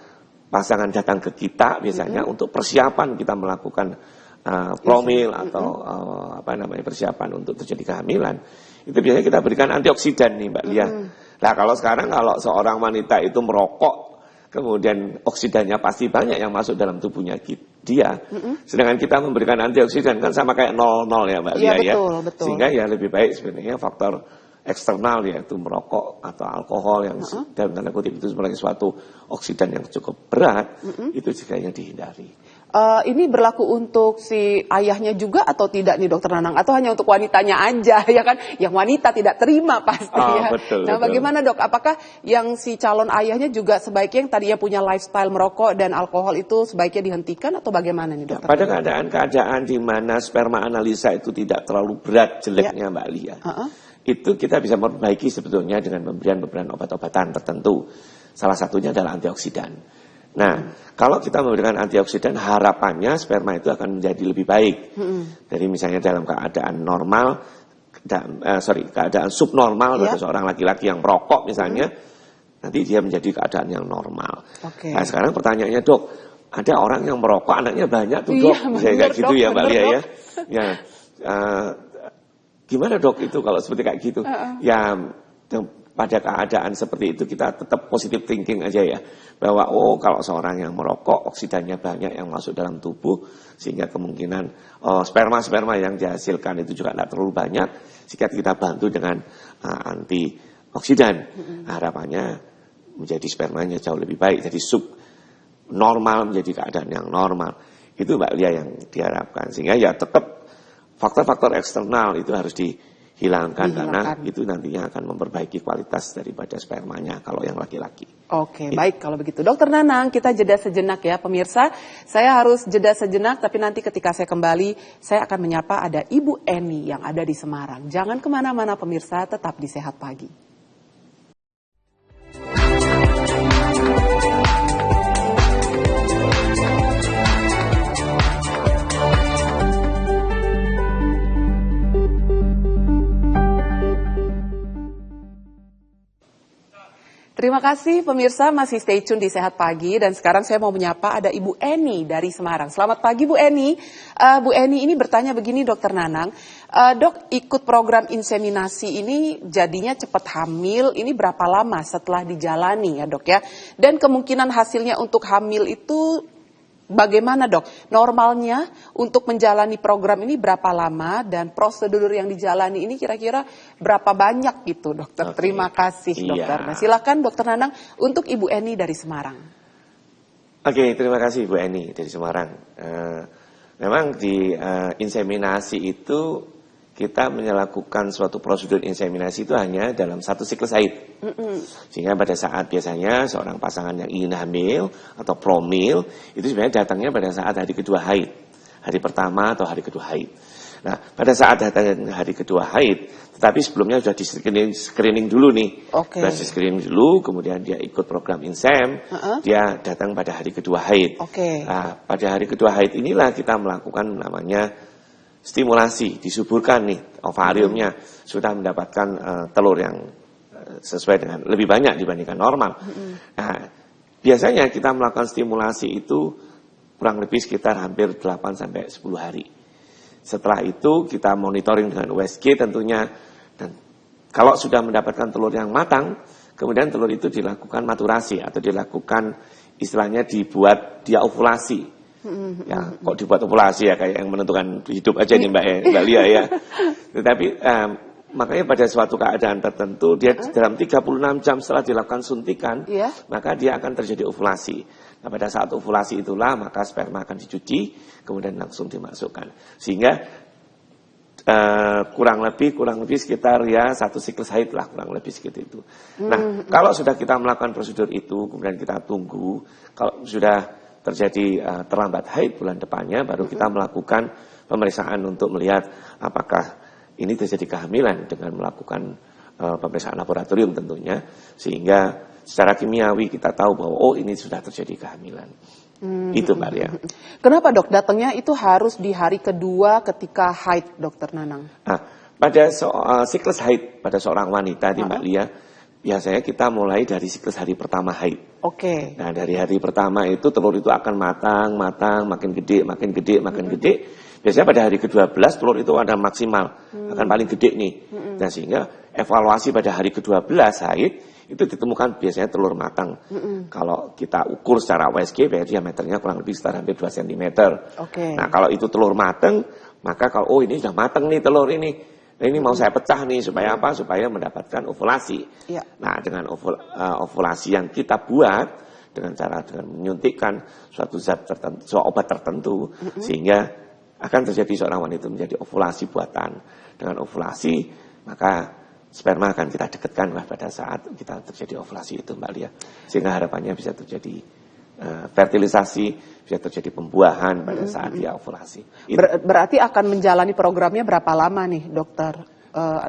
pasangan datang ke kita biasanya untuk persiapan kita melakukan promil atau persiapan untuk terjadi kehamilan, itu biasanya kita berikan antioksidan nih Mbak Lia. Nah kalau sekarang kalau seorang wanita itu merokok, kemudian oksidannya pasti banyak yang masuk dalam tubuhnya dia. Sedangkan kita memberikan antioksidan kan sama kayak 0-0 ya Mbak Lia ya. Betul. Sehingga ya lebih baik sebenarnya faktor eksternal yaitu merokok atau alkohol yang dalam tanda kutip itu sebagai suatu oksidan yang cukup berat, itu sebaiknya dihindari. Ini berlaku untuk si ayahnya juga atau tidak nih Dokter Nanang? Atau hanya untuk wanitanya aja ya kan? Yang wanita tidak terima pasti ya. Betul, nah bagaimana dok? Apakah yang si calon ayahnya juga sebaiknya yang tadinya punya lifestyle merokok dan alkohol itu sebaiknya dihentikan atau bagaimana nih dokter? Pada keadaan-keadaan di mana sperma analisa itu tidak terlalu berat jeleknya Mbak Lia, itu kita bisa memperbaiki sebetulnya dengan pemberian obat-obatan tertentu. Salah satunya adalah antioksidan. Nah, kalau kita memberikan antioksidan, harapannya sperma itu akan menjadi lebih baik. Jadi misalnya dalam keadaan normal, keadaan subnormal pada seorang laki-laki yang merokok misalnya, nanti dia menjadi keadaan yang normal. Nah sekarang pertanyaannya dok, ada orang yang merokok anaknya banyak tuh dok, misalnya kayak gitu ya Mbak Lia ya. Gimana dok itu kalau seperti kayak gitu? Ya pada keadaan seperti itu kita tetap positive thinking aja ya. Bahwa kalau seorang yang merokok oksidannya banyak yang masuk dalam tubuh. Sehingga kemungkinan sperma-sperma yang dihasilkan itu juga tidak terlalu banyak. Sehingga kita bantu dengan antioksidan. Harapannya menjadi spermanya jauh lebih baik. Jadi subnormal menjadi keadaan yang normal. Itu Mbak Lia yang diharapkan. Sehingga ya tetap faktor-faktor eksternal itu harus dihilangkan karena itu nantinya akan memperbaiki kualitas daripada spermanya kalau yang laki-laki. Baik kalau begitu. Dokter Nanang, kita jeda sejenak ya pemirsa. Saya harus jeda sejenak tapi nanti ketika saya kembali saya akan menyapa ada Ibu Eni yang ada di Semarang. Jangan kemana-mana pemirsa, tetap di Sehat Pagi. Terima kasih pemirsa, masih stay tune di Sehat Pagi, dan sekarang saya mau menyapa ada Ibu Eni dari Semarang. Selamat pagi Bu Eni. Bu Eni ini bertanya begini Dokter Nanang, Dok, ikut program inseminasi ini jadinya cepat hamil, ini berapa lama setelah dijalani ya Dok ya? Dan kemungkinan hasilnya untuk hamil itu bagaimana Dok? Normalnya untuk menjalani program ini berapa lama dan prosedur yang dijalani ini kira-kira berapa banyak gitu Dokter? Oke. Terima kasih Dokter. Nah, silakan Dokter Nanang untuk Ibu Eni dari Semarang. Oke, terima kasih Bu Eni dari Semarang. Memang di inseminasi itu kita melakukan suatu prosedur inseminasi itu hanya dalam satu siklus haid. Sehingga pada saat biasanya seorang pasangan yang ingin hamil atau promil itu sebenarnya datangnya pada saat hari kedua haid, hari pertama atau hari kedua haid. Nah, pada saat datang hari kedua haid, tetapi sebelumnya sudah di screening dulu nih. Sudah di screening dulu, kemudian dia ikut program insem, dia datang pada hari kedua haid. Nah, pada hari kedua haid inilah kita melakukan namanya stimulasi, disuburkan nih ovariumnya sudah mendapatkan telur yang sesuai dengan lebih banyak dibandingkan normal. Nah, biasanya kita melakukan stimulasi itu kurang lebih sekitar hampir 8 sampai 10 hari. Setelah itu kita monitoring dengan USG tentunya, dan kalau sudah mendapatkan telur yang matang, kemudian telur itu dilakukan maturasi atau dilakukan istilahnya dibuat dia ovulasi. Ya, kok dibuat ovulasi ya, kayak yang menentukan hidup aja nih Mbak Lia ya. Tetapi makanya pada suatu keadaan tertentu dia dalam 36 jam setelah dilakukan suntikan, maka dia akan terjadi ovulasi. Nah, pada saat ovulasi itulah maka sperma akan dicuci, kemudian langsung dimasukkan. Sehingga kurang lebih sekitar ya satu siklus haid lah, kurang lebih segitu itu. Nah, kalau sudah kita melakukan prosedur itu, kemudian kita tunggu, kalau sudah terjadi terlambat haid bulan depannya, baru kita melakukan pemeriksaan untuk melihat apakah ini terjadi kehamilan dengan melakukan pemeriksaan laboratorium tentunya, sehingga secara kimiawi kita tahu bahwa oh ini sudah terjadi kehamilan. Itu Mbak Lia. Kenapa Dok datangnya itu harus di hari kedua ketika haid Dokter Nanang? Nah, pada siklus haid pada seorang wanita di Mbak Lia, biasanya kita mulai dari siklus hari pertama haid. Nah, dari hari pertama itu telur itu akan matang, makin gede. Biasanya pada hari ke-12 telur itu ada maksimal, akan paling gede nih. Dan sehingga evaluasi pada hari ke-12 haid itu ditemukan biasanya telur matang. Kalau kita ukur secara USG, diameternya kurang lebih sekitar hampir 2 cm. Nah, kalau itu telur matang, maka kalau ini sudah matang nih telur ini. Nah, ini mau saya pecah nih supaya apa? Supaya mendapatkan ovulasi. Nah, dengan ovulasi yang kita buat dengan menyuntikkan suatu zat tertentu, suatu obat tertentu, sehingga akan terjadi seorang wanita menjadi ovulasi buatan. Dengan ovulasi, maka sperma akan kita dekatkan pada saat kita terjadi ovulasi itu, Mbak Lia. Sehingga harapannya bisa terjadi fertilisasi, bisa terjadi pembuahan pada saat dia ovulasi. Berarti akan menjalani programnya berapa lama nih Dokter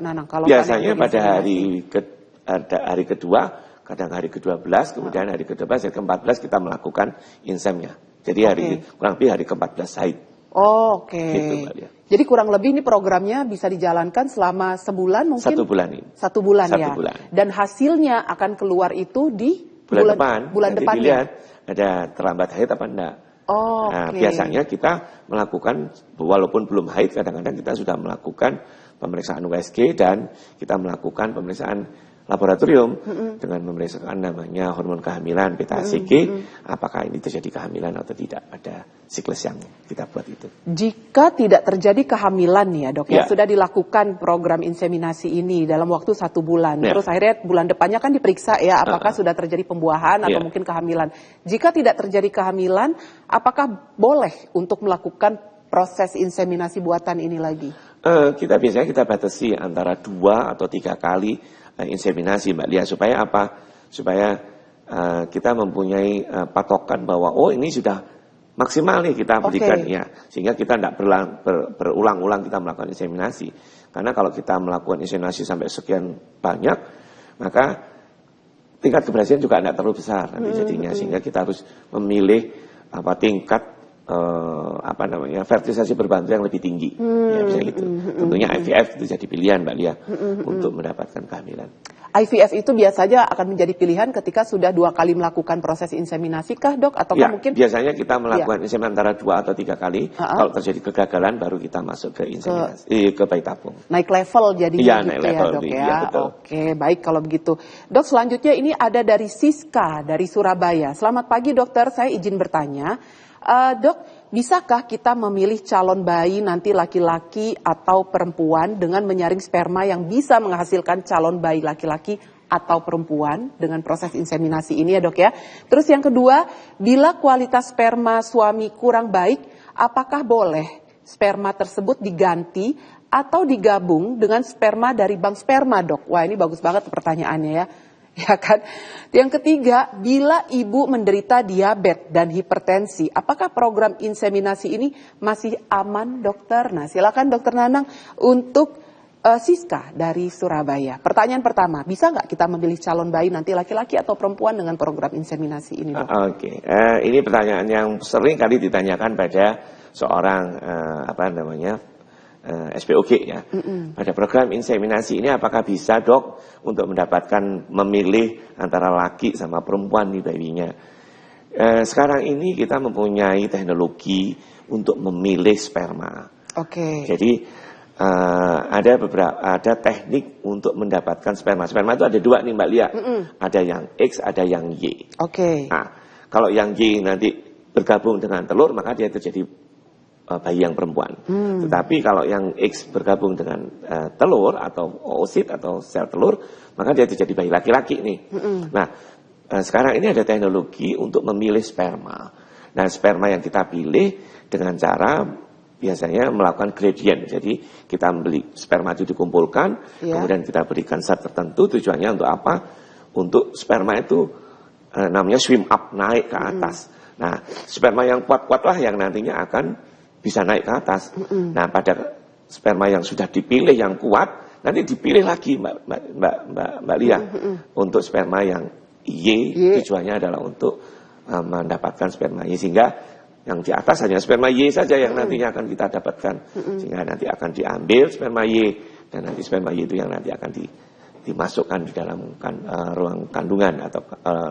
Nanang? Kalau biasanya pada hari kedua, kadang hari ke-12, kemudian hari ke-12, hari ke-14 kita melakukan insemnya. Jadi kurang lebih hari ke-14 haid. Gitu, Mbak Lia. Jadi kurang lebih ini programnya bisa dijalankan selama sebulan mungkin? 1 bulan ini. 1 bulan 1 ya. bulan. Dan hasilnya akan keluar itu di bulan depannya. Dilihat ada terlambat haid apa enggak. Nah, biasanya kita melakukan, walaupun belum haid, kadang-kadang kita sudah melakukan pemeriksaan USG dan kita melakukan pemeriksaan laboratorium dengan memeriksakan namanya hormon kehamilan beta-HCG, apakah ini terjadi kehamilan atau tidak pada siklus yang kita buat itu. Jika tidak terjadi kehamilan nih ya Dok, ya sudah dilakukan program inseminasi ini dalam waktu 1 bulan, terus akhirnya bulan depannya kan diperiksa ya apakah sudah terjadi pembuahan atau mungkin kehamilan. Jika tidak terjadi kehamilan, apakah boleh untuk melakukan proses inseminasi buatan ini lagi? Kita batasi antara 2 atau 3 kali inseminasi Mbak Lia, supaya apa? Supaya kita mempunyai patokan bahwa oh ini sudah maksimal nih kita berikan ya, sehingga kita tidak berulang-ulang kita melakukan inseminasi. Karena kalau kita melakukan inseminasi sampai sekian banyak, maka tingkat keberhasilan juga tidak terlalu besar nanti jadinya, sehingga kita harus memilih tingkat fertilisasi berbantu yang lebih tinggi, ya bisa gitu. Tentunya IVF itu jadi pilihan Mbak Lia untuk mendapatkan kehamilan. IVF itu biasanya akan menjadi pilihan ketika sudah 2 kali melakukan proses inseminasi kah dok? Atau Ya, mungkin biasanya kita melakukan inseminasi antara 2 atau 3 kali. Kalau terjadi kegagalan baru kita masuk ke inseminasi ke bayi tabung. Naik level jadinya Iya, gitu naik level, ya dok ya. iya, betul. Oke, baik kalau begitu. Dok, selanjutnya ini ada dari Siska dari Surabaya. Selamat pagi dokter, saya izin bertanya. Dok, bisakah kita memilih calon bayi nanti laki-laki atau perempuan dengan menyaring sperma yang bisa menghasilkan calon bayi laki-laki atau perempuan dengan proses inseminasi ini ya dok ya. Terus yang kedua, bila kualitas sperma suami kurang baik, apakah boleh sperma tersebut diganti atau digabung dengan sperma dari bank sperma dok? Wah ini bagus banget pertanyaannya ya. Ya kan. Yang ketiga, bila ibu menderita diabetes dan hipertensi, apakah program inseminasi ini masih aman dokter? Nah silakan dokter Nanang untuk Siska dari Surabaya. Pertanyaan pertama, bisa nggak kita memilih calon bayi nanti laki-laki atau perempuan dengan program inseminasi ini dok? Oke. Ini pertanyaan yang sering kali ditanyakan pada seorang SPOG ya. Pada program inseminasi ini apakah bisa dok untuk mendapatkan memilih antara laki sama perempuan di bayinya. Sekarang ini kita mempunyai teknologi untuk memilih sperma. Oke. Jadi ada teknik untuk mendapatkan sperma. Sperma itu ada 2 nih Mbak Lia. Ada yang X, ada yang Y. Oke. Nah, kalau yang Y nanti bergabung dengan telur maka dia terjadi bayi yang perempuan. Tetapi kalau yang X bergabung dengan telur atau oosit atau sel telur, maka dia terjadi bayi laki-laki nih. Nah, sekarang ini ada teknologi untuk memilih sperma. Nah, sperma yang kita pilih dengan cara biasanya melakukan gradient. Jadi kita beli sperma itu dikumpulkan, kemudian kita berikan zat tertentu. Tujuannya untuk apa? Untuk sperma itu namanya swim up, naik ke atas. Nah, sperma yang kuat-kuat lah yang nantinya akan bisa naik ke atas. Nah, pada sperma yang sudah dipilih yang kuat, nanti dipilih lagi Mbak Lia untuk sperma yang Y. Tujuannya adalah untuk mendapatkan sperma Y, sehingga yang di atas hanya sperma Y saja yang nantinya akan kita dapatkan, sehingga nanti akan diambil sperma Y dan nanti sperma Y itu yang nanti akan dimasukkan di dalam ruang kandungan atau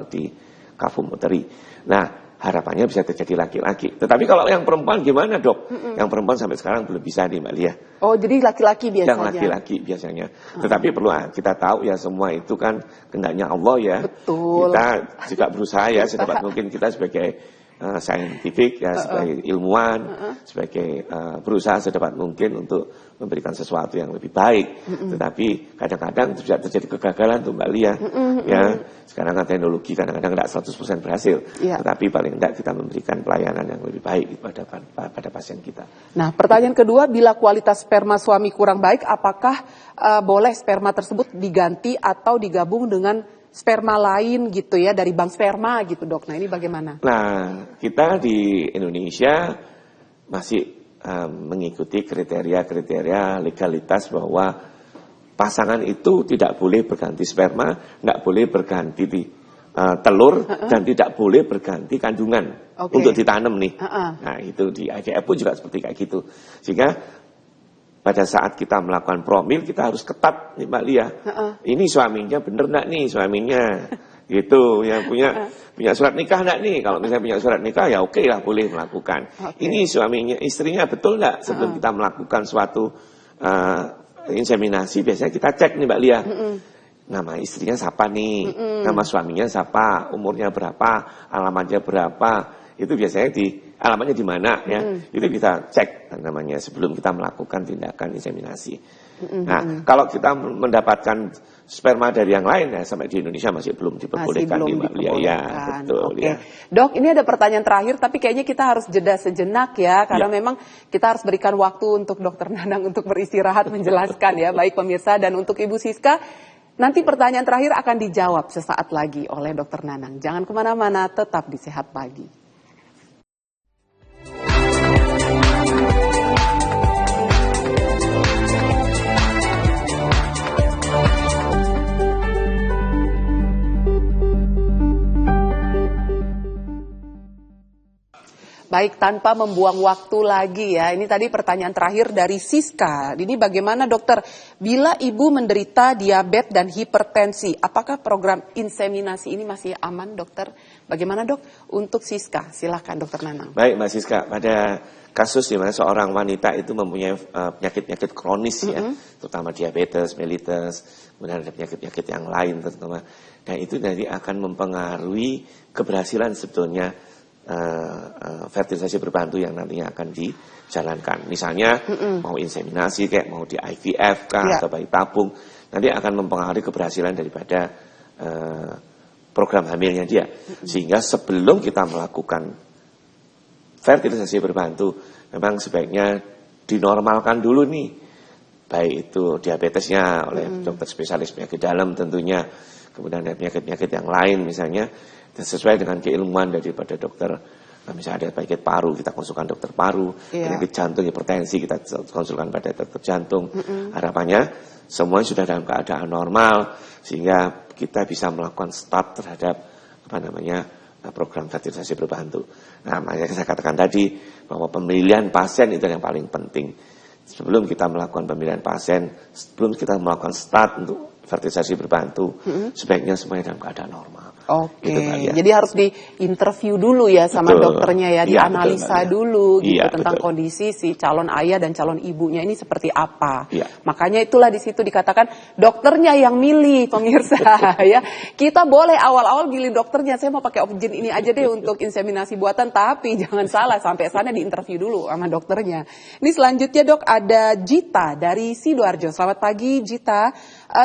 di kavum uteri. Nah, harapannya bisa terjadi laki-laki. Tetapi kalau yang perempuan gimana dok? Yang perempuan sampai sekarang belum bisa nih Mbak Lia. Oh jadi laki-laki biasanya? Yang laki-laki biasanya. Tetapi perlu kita tahu ya semua itu kan kehendaknya Allah ya. Betul. Kita juga berusaha ya sedapat mungkin kita sebagai saintifik ya, sebagai ilmuwan, sebagai berusaha sedapat mungkin untuk memberikan sesuatu yang lebih baik. Tetapi kadang-kadang juga terjadi kegagalan tuh Mbak Lia. Ya, sekarang kan teknologi kadang-kadang tidak 100% berhasil. Tetapi paling tidak kita memberikan pelayanan yang lebih baik pada pasien kita. Nah, pertanyaan kedua, bila kualitas sperma suami kurang baik, apakah boleh sperma tersebut diganti atau digabung dengan sperma lain gitu ya, dari bank sperma gitu dok. Nah ini bagaimana? Nah, kita di Indonesia masih mengikuti kriteria-kriteria legalitas bahwa pasangan itu tidak boleh berganti sperma, nggak boleh berganti telur, dan tidak boleh berganti kandungan untuk ditanam nih. Nah itu di IVF pun juga seperti kayak gitu. Sehingga pada saat kita melakukan promil kita harus ketat nih Mbak Lia. Ini suaminya bener nggak nih suaminya? Gitu, yang punya surat nikah enggak nih? Kalau misalnya punya surat nikah ya oke lah boleh melakukan. Ini suaminya, istrinya betul enggak? Sebelum kita melakukan suatu inseminasi biasanya kita cek nih Mbak Lia. Nama istrinya siapa nih? Nama suaminya siapa? Umurnya berapa? Alamatnya berapa? Itu biasanya alamatnya di mana ya? Itu kita cek namanya sebelum kita melakukan tindakan inseminasi. Nah, kalau kita mendapatkan sperma dari yang lain ya sampai di Indonesia masih belum diperbolehkan di Mbak Lia. Ya, betul ya. Dok, ini ada pertanyaan terakhir tapi kayaknya kita harus jeda sejenak ya karena memang kita harus berikan waktu untuk Dokter Nanang untuk beristirahat menjelaskan ya. Baik pemirsa dan untuk Ibu Siska, nanti pertanyaan terakhir akan dijawab sesaat lagi oleh Dokter Nanang. Jangan kemana-mana, tetap di Sehat Pagi. Baik, tanpa membuang waktu lagi ya. Ini tadi pertanyaan terakhir dari Siska. Ini bagaimana dokter, bila ibu menderita diabetes dan hipertensi, apakah program inseminasi ini masih aman dokter? Bagaimana dok? Untuk Siska, silahkan dokter Nanang. Baik Mbak Siska, pada kasus di mana seorang wanita itu mempunyai penyakit-penyakit kronis ya, terutama diabetes, mellitus, kemudian ada penyakit-penyakit yang lain terutama. Nah itu nanti akan mempengaruhi keberhasilan sebetulnya fertilisasi berbantu yang nantinya akan dijalankan. Misalnya mau inseminasi kayak mau di IVF kah atau bayi tabung, nanti akan mempengaruhi keberhasilan daripada program hamilnya dia. Sehingga sebelum kita melakukan fertilisasi berbantu, memang sebaiknya dinormalkan dulu nih, baik itu diabetesnya oleh dokter spesialis penyakit dalam tentunya, kemudian ada penyakit-penyakit yang lain misalnya, sesuai dengan keilmuan daripada dokter. Nah, misalnya ada penyakit paru, kita konsulkan dokter paru, penyakit jantung, hipertensi, kita konsulkan pada dokter jantung. Harapannya semuanya sudah dalam keadaan normal, sehingga kita bisa melakukan start terhadap program fertilisasi berbantu. Nah, makanya saya katakan tadi bahwa pemilihan pasien itu yang paling penting. Sebelum kita melakukan pemilihan pasien, sebelum kita melakukan start untuk fertilisasi berbantu, sebaiknya semuanya dalam keadaan normal. Oke, gitu, ya. Jadi harus di-interview dulu ya sama dokternya ya, dianalisa dulu gitu tentang kondisi si calon ayah dan calon ibunya ini seperti apa. Makanya itulah di situ dikatakan dokternya yang milih, pemirsa ya. Kita boleh awal-awal milih dokternya, saya mau pakai Opgen ini aja deh untuk inseminasi buatan, tapi jangan salah sampai sana di-interview dulu sama dokternya. Ini selanjutnya dok, ada Jita dari Sidoarjo. Selamat pagi Jita.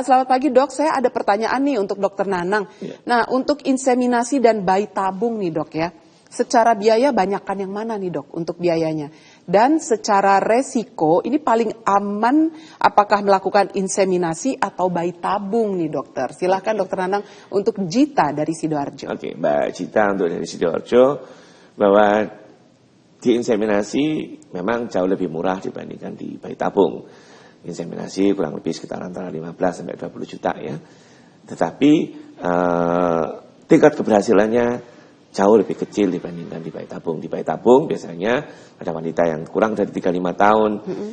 Selamat pagi dok, saya ada pertanyaan nih untuk dokter Nanang. Nah, untuk inseminasi dan bayi tabung nih dok ya, secara biaya banyakkan yang mana nih dok untuk biayanya? Dan secara resiko ini paling aman apakah melakukan inseminasi atau bayi tabung nih dokter? Silahkan dokter Nanang untuk Jita dari Sidoarjo. Oke, Mbak Jita untuk dari Sidoarjo, bahwa diinseminasi memang jauh lebih murah dibandingkan di bayi tabung. Inseminasi kurang lebih sekitar antara 15 sampai 20 juta ya. Tetapi tingkat keberhasilannya jauh lebih kecil dibandingkan di bayi tabung. Di bayi tabung biasanya pada wanita yang kurang dari 35 tahun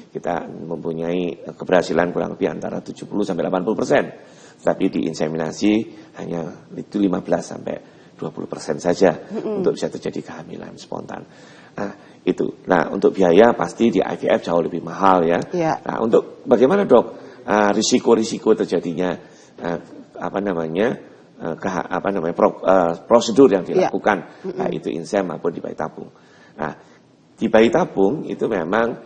kita mempunyai keberhasilan kurang lebih antara 70 sampai 80%. Tetapi di inseminasi hanya itu 15 sampai 20% saja untuk bisa terjadi kehamilan spontan. Nah, itu. Nah, untuk biaya pasti di IVF jauh lebih mahal ya. Nah, untuk bagaimana dok risiko-risiko terjadinya prosedur yang dilakukan, baik itu insem maupun di bayi tabung. Nah, di bayi tabung itu memang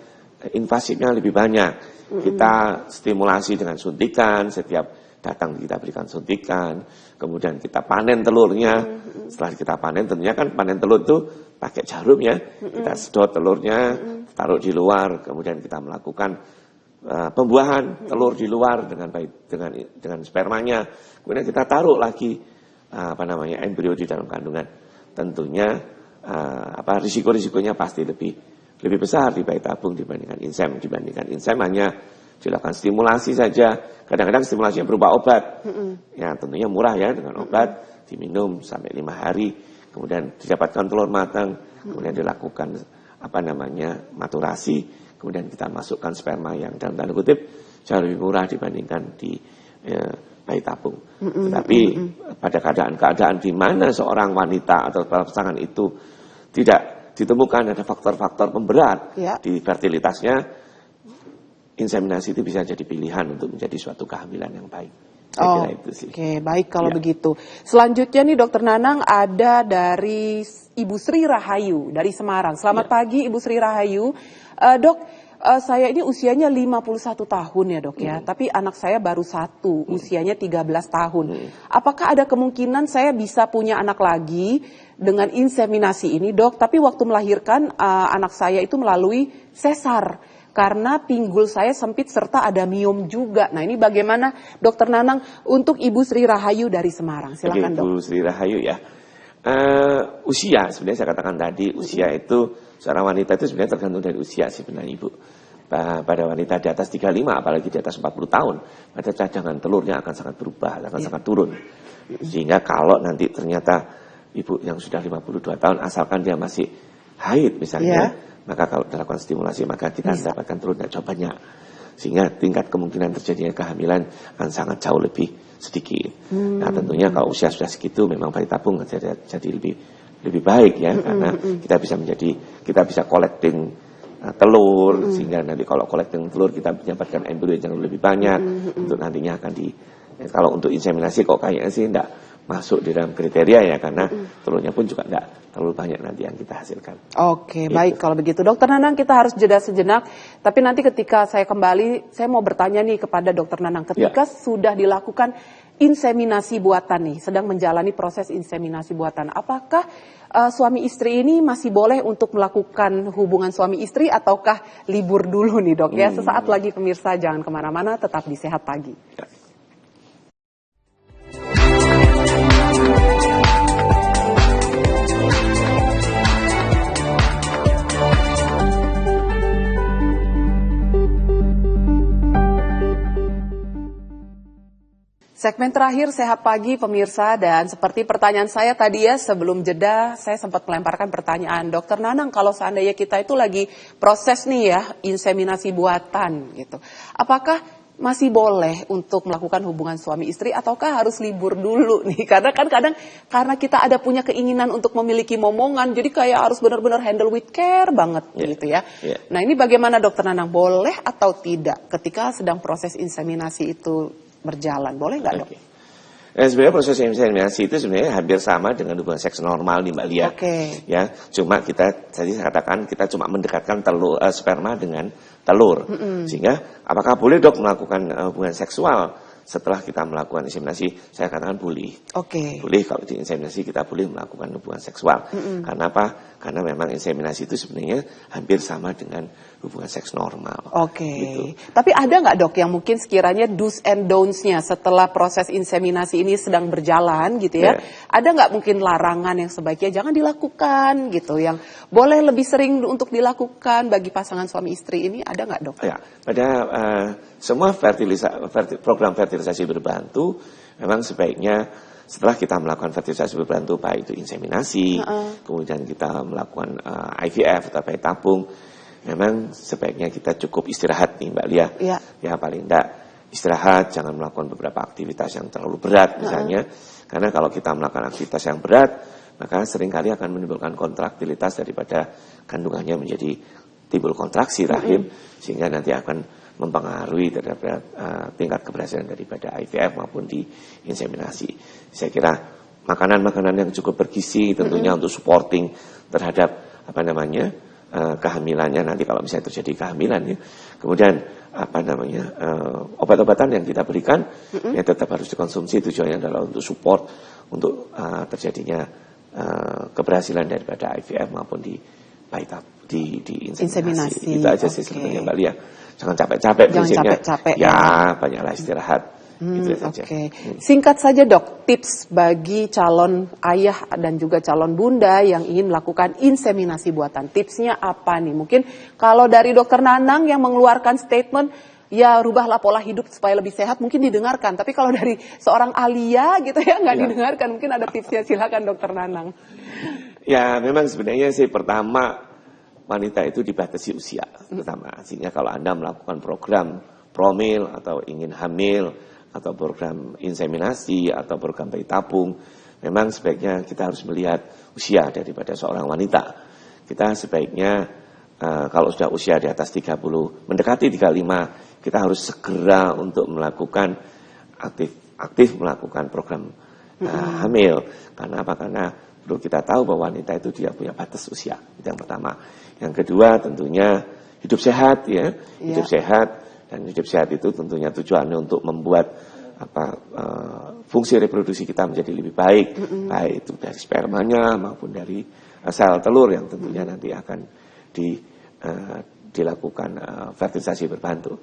invasifnya lebih banyak. Kita stimulasi dengan suntikan, setiap datang kita berikan suntikan, kemudian kita panen telurnya. Setelah kita panen, tentunya kan panen telur itu pakai jarum ya, kita sedot telurnya, taruh di luar, kemudian kita melakukan pembuahan telur di luar dengan spermanya, kemudian kita taruh lagi embrio di dalam kandungan. Tentunya risiko-risikonya pasti lebih besar di bayi tabung dibandingkan insem hanya dilakukan stimulasi saja. Kadang-kadang stimulasinya berupa obat, ya tentunya murah ya, dengan obat diminum sampai 5 hari. Kemudian didapatkan telur matang, kemudian dilakukan maturasi, kemudian kita masukkan sperma yang dalam tanda kutip jauh lebih murah dibandingkan di bayi tabung. Tetapi pada keadaan-keadaan di mana seorang wanita atau pasangan itu tidak ditemukan ada faktor-faktor pemberat di fertilitasnya, inseminasi itu bisa jadi pilihan untuk menjadi suatu kehamilan yang baik. Oke, baik kalau begitu. Selanjutnya nih dokter Nanang ada dari Ibu Sri Rahayu dari Semarang. Selamat pagi Ibu Sri Rahayu. Dok, saya ini usianya 51 tahun ya dok ya, tapi anak saya baru 1, usianya 13 tahun. Apakah ada kemungkinan saya bisa punya anak lagi dengan inseminasi ini dok? Tapi waktu melahirkan anak saya itu melalui sesar. Karena pinggul saya sempit serta ada miom juga. Nah ini bagaimana dokter Nanang untuk Ibu Sri Rahayu dari Semarang? Silakan dok. Ibu Sri Rahayu ya. Usia sebenarnya saya katakan tadi, usia itu seorang wanita itu sebenarnya tergantung dari usia sebenarnya ibu. Pada wanita di atas 35 apalagi di atas 40 tahun, pada cadangan telurnya akan sangat berubah, akan sangat turun. Sehingga kalau nanti ternyata ibu yang sudah 52 tahun asalkan dia masih haid misalnya, maka kalau dilakukan stimulasi maka kita mendapatkan telur tidak banyak, sehingga tingkat kemungkinan terjadinya kehamilan akan sangat jauh lebih sedikit. Nah tentunya kalau usia sudah segitu memang bayi tabung jadi lebih baik ya, karena kita bisa collecting telur, sehingga nanti kalau collecting telur kita mendapatkan embrio yang lebih banyak untuk nantinya akan kalau untuk inseminasi kok kayaknya sih enggak masuk di dalam kriteria ya, karena telurnya pun juga enggak terlalu banyak nanti yang kita hasilkan. Oke, baik kalau begitu. Dokter Nanang, kita harus jeda sejenak, tapi nanti ketika saya kembali, saya mau bertanya nih kepada Dokter Nanang, ketika sudah dilakukan inseminasi buatan nih, sedang menjalani proses inseminasi buatan, apakah suami istri ini masih boleh untuk melakukan hubungan suami istri ataukah libur dulu nih dok ya? Sesaat lagi pemirsa, jangan kemana-mana, tetap di Sehat Pagi. Segmen terakhir Sehat Pagi pemirsa, dan seperti pertanyaan saya tadi ya sebelum jeda, saya sempat melemparkan pertanyaan, Dokter Nanang, kalau seandainya kita itu lagi proses nih ya inseminasi buatan gitu, apakah masih boleh untuk melakukan hubungan suami istri ataukah harus libur dulu nih? Karena kan kadang karena kita ada punya keinginan untuk memiliki momongan, jadi kayak harus benar-benar handle with care banget gitu ya. Nah ini bagaimana Dokter Nanang, boleh atau tidak ketika sedang proses inseminasi itu berjalan, boleh nggak dok? Nah, sebenarnya proses inseminasi itu sebenarnya hampir sama dengan hubungan seks normal nih Mbak Lia. Ya, cuma kita tadi saya katakan kita cuma mendekatkan telur, sperma dengan telur, sehingga apakah boleh dok melakukan hubungan seksual setelah kita melakukan inseminasi? Saya katakan boleh. Boleh kalau di inseminasi kita boleh melakukan hubungan seksual. Karena apa? Karena memang inseminasi itu sebenarnya hampir sama dengan hubungan seks normal. Gitu. Tapi ada nggak dok yang mungkin sekiranya do's and don'ts-nya setelah proses inseminasi ini sedang berjalan gitu ya? Ada nggak mungkin larangan yang sebaiknya jangan dilakukan gitu, yang boleh lebih sering untuk dilakukan bagi pasangan suami istri ini, ada nggak dok? Ya, pada semua program fertilisasi berbantu memang sebaiknya setelah kita melakukan fertilisasi berbantu, baik itu inseminasi, kemudian kita melakukan IVF atau bayi tabung, memang sebaiknya kita cukup istirahat nih Mbak Lia. Ya paling enggak istirahat, jangan melakukan beberapa aktivitas yang terlalu berat misalnya. Karena kalau kita melakukan aktivitas yang berat, maka seringkali akan menimbulkan kontraktilitas daripada kandungannya menjadi timbul kontraksi rahim, sehingga nanti akan mempengaruhi terhadap tingkat keberhasilan daripada IVF maupun di inseminasi. Saya kira makanan-makanan yang cukup bergizi tentunya untuk supporting terhadap kehamilannya nanti kalau misalnya terjadi kehamilan ya. Kemudian obat-obatan yang kita berikan ya tetap harus dikonsumsi, tujuannya adalah untuk support untuk terjadinya keberhasilan daripada IVF maupun di inseminasi. Itu aja sih sebenarnya Mbak Lia. Jangan capek-capek prinsipnya. Ya, banyaklah istirahat. Gitu saja. Singkat saja dok, tips bagi calon ayah dan juga calon bunda yang ingin melakukan inseminasi buatan. Tipsnya apa nih? Mungkin kalau dari Dokter Nanang yang mengeluarkan statement, ya rubahlah pola hidup supaya lebih sehat, mungkin didengarkan. Tapi kalau dari seorang Alia gitu ya nggak didengarkan. Mungkin ada tipsnya, silakan Dokter Nanang. Ya memang sebenarnya sih pertama wanita itu dibatasi usia pertama, sehingga kalau Anda melakukan program promil atau ingin hamil atau program inseminasi atau program bayi tabung, memang sebaiknya kita harus melihat usia daripada seorang wanita. Kita sebaiknya kalau sudah usia di atas 30 mendekati 35, kita harus segera untuk melakukan aktif melakukan program hamil. Karena apa? Karena perlu kita tahu bahwa wanita itu dia punya batas usia. Itu yang pertama. Yang kedua tentunya hidup sehat ya. Hidup sehat, dan hidup sehat itu tentunya tujuannya untuk membuat fungsi reproduksi kita menjadi lebih baik. Baik itu dari spermanya maupun dari sel telur yang tentunya nanti akan dilakukan fertilisasi berbantu.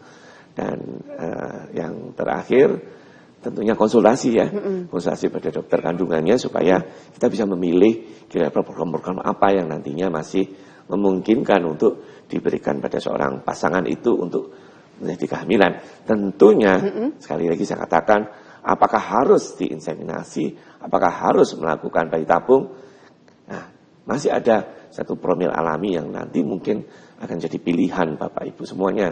Dan yang terakhir tentunya konsultasi ya, konsultasi pada dokter kandungannya supaya kita bisa memilih kira-kira program-program apa yang nantinya masih memungkinkan untuk diberikan pada seorang pasangan itu untuk menjadi kehamilan. Tentunya sekali lagi saya katakan, apakah harus diinseminasi, apakah harus melakukan bayi tabung? Nah, masih ada satu promil alami yang nanti mungkin akan jadi pilihan Bapak Ibu semuanya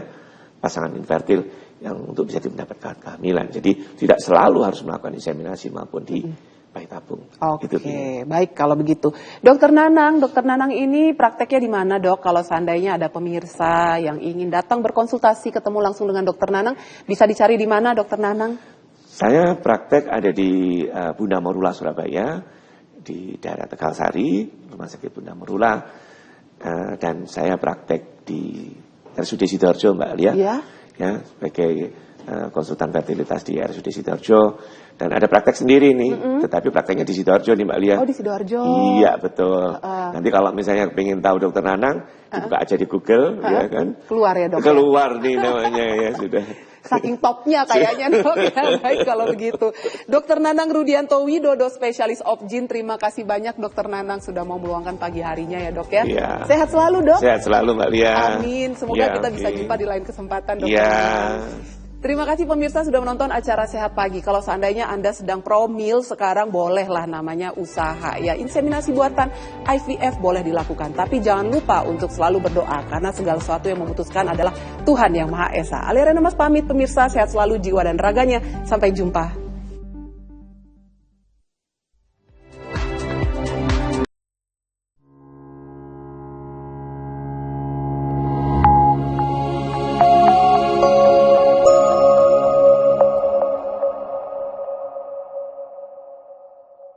pasangan infertil yang untuk bisa mendapatkan kehamilan. Jadi tidak selalu harus melakukan inseminasi maupun di bayi tabung. Oke, baik kalau begitu. Dokter Nanang ini prakteknya di mana, Dok? Kalau seandainya ada pemirsa yang ingin datang berkonsultasi ketemu langsung dengan Dokter Nanang, bisa dicari di mana, Dokter Nanang? Saya praktek ada di Bunda Morula Surabaya, di daerah Tegalsari, Rumah Sakit Bunda Morula, dan saya praktek di RSUD Sidoarjo, Mbak Alia, ya sebagai konsultan fertilitas di RSUD Sidoarjo, dan ada praktek sendiri nih, tetapi prakteknya di Sidoarjo nih Mbak Alia. Oh, di Sidoarjo. Iya betul. Nanti kalau misalnya pengen tahu Dokter Nanang, dibuka aja di Google, ya kan? Keluar ya Dok. Keluar nih namanya ya sudah. Saking topnya kayaknya Dok. Ya, baik kalau begitu. Dokter Nanang Rudianto Widodo, spesialis obgyn. Terima kasih banyak Dokter Nanang sudah mau meluangkan pagi harinya ya Dok ya. Iya. Sehat selalu Dok. Sehat selalu Mbak Lia. Amin. Semoga kita bisa jumpa di lain kesempatan Dokter Iya. Nanang. Terima kasih pemirsa sudah menonton acara Sehat Pagi. Kalau seandainya Anda sedang promil, sekarang bolehlah namanya usaha. Ya, inseminasi buatan IVF boleh dilakukan. Tapi jangan lupa untuk selalu berdoa. Karena segala sesuatu yang memutuskan adalah Tuhan Yang Maha Esa. Alia Rena Mas pamit pemirsa, sehat selalu jiwa dan raganya. Sampai jumpa.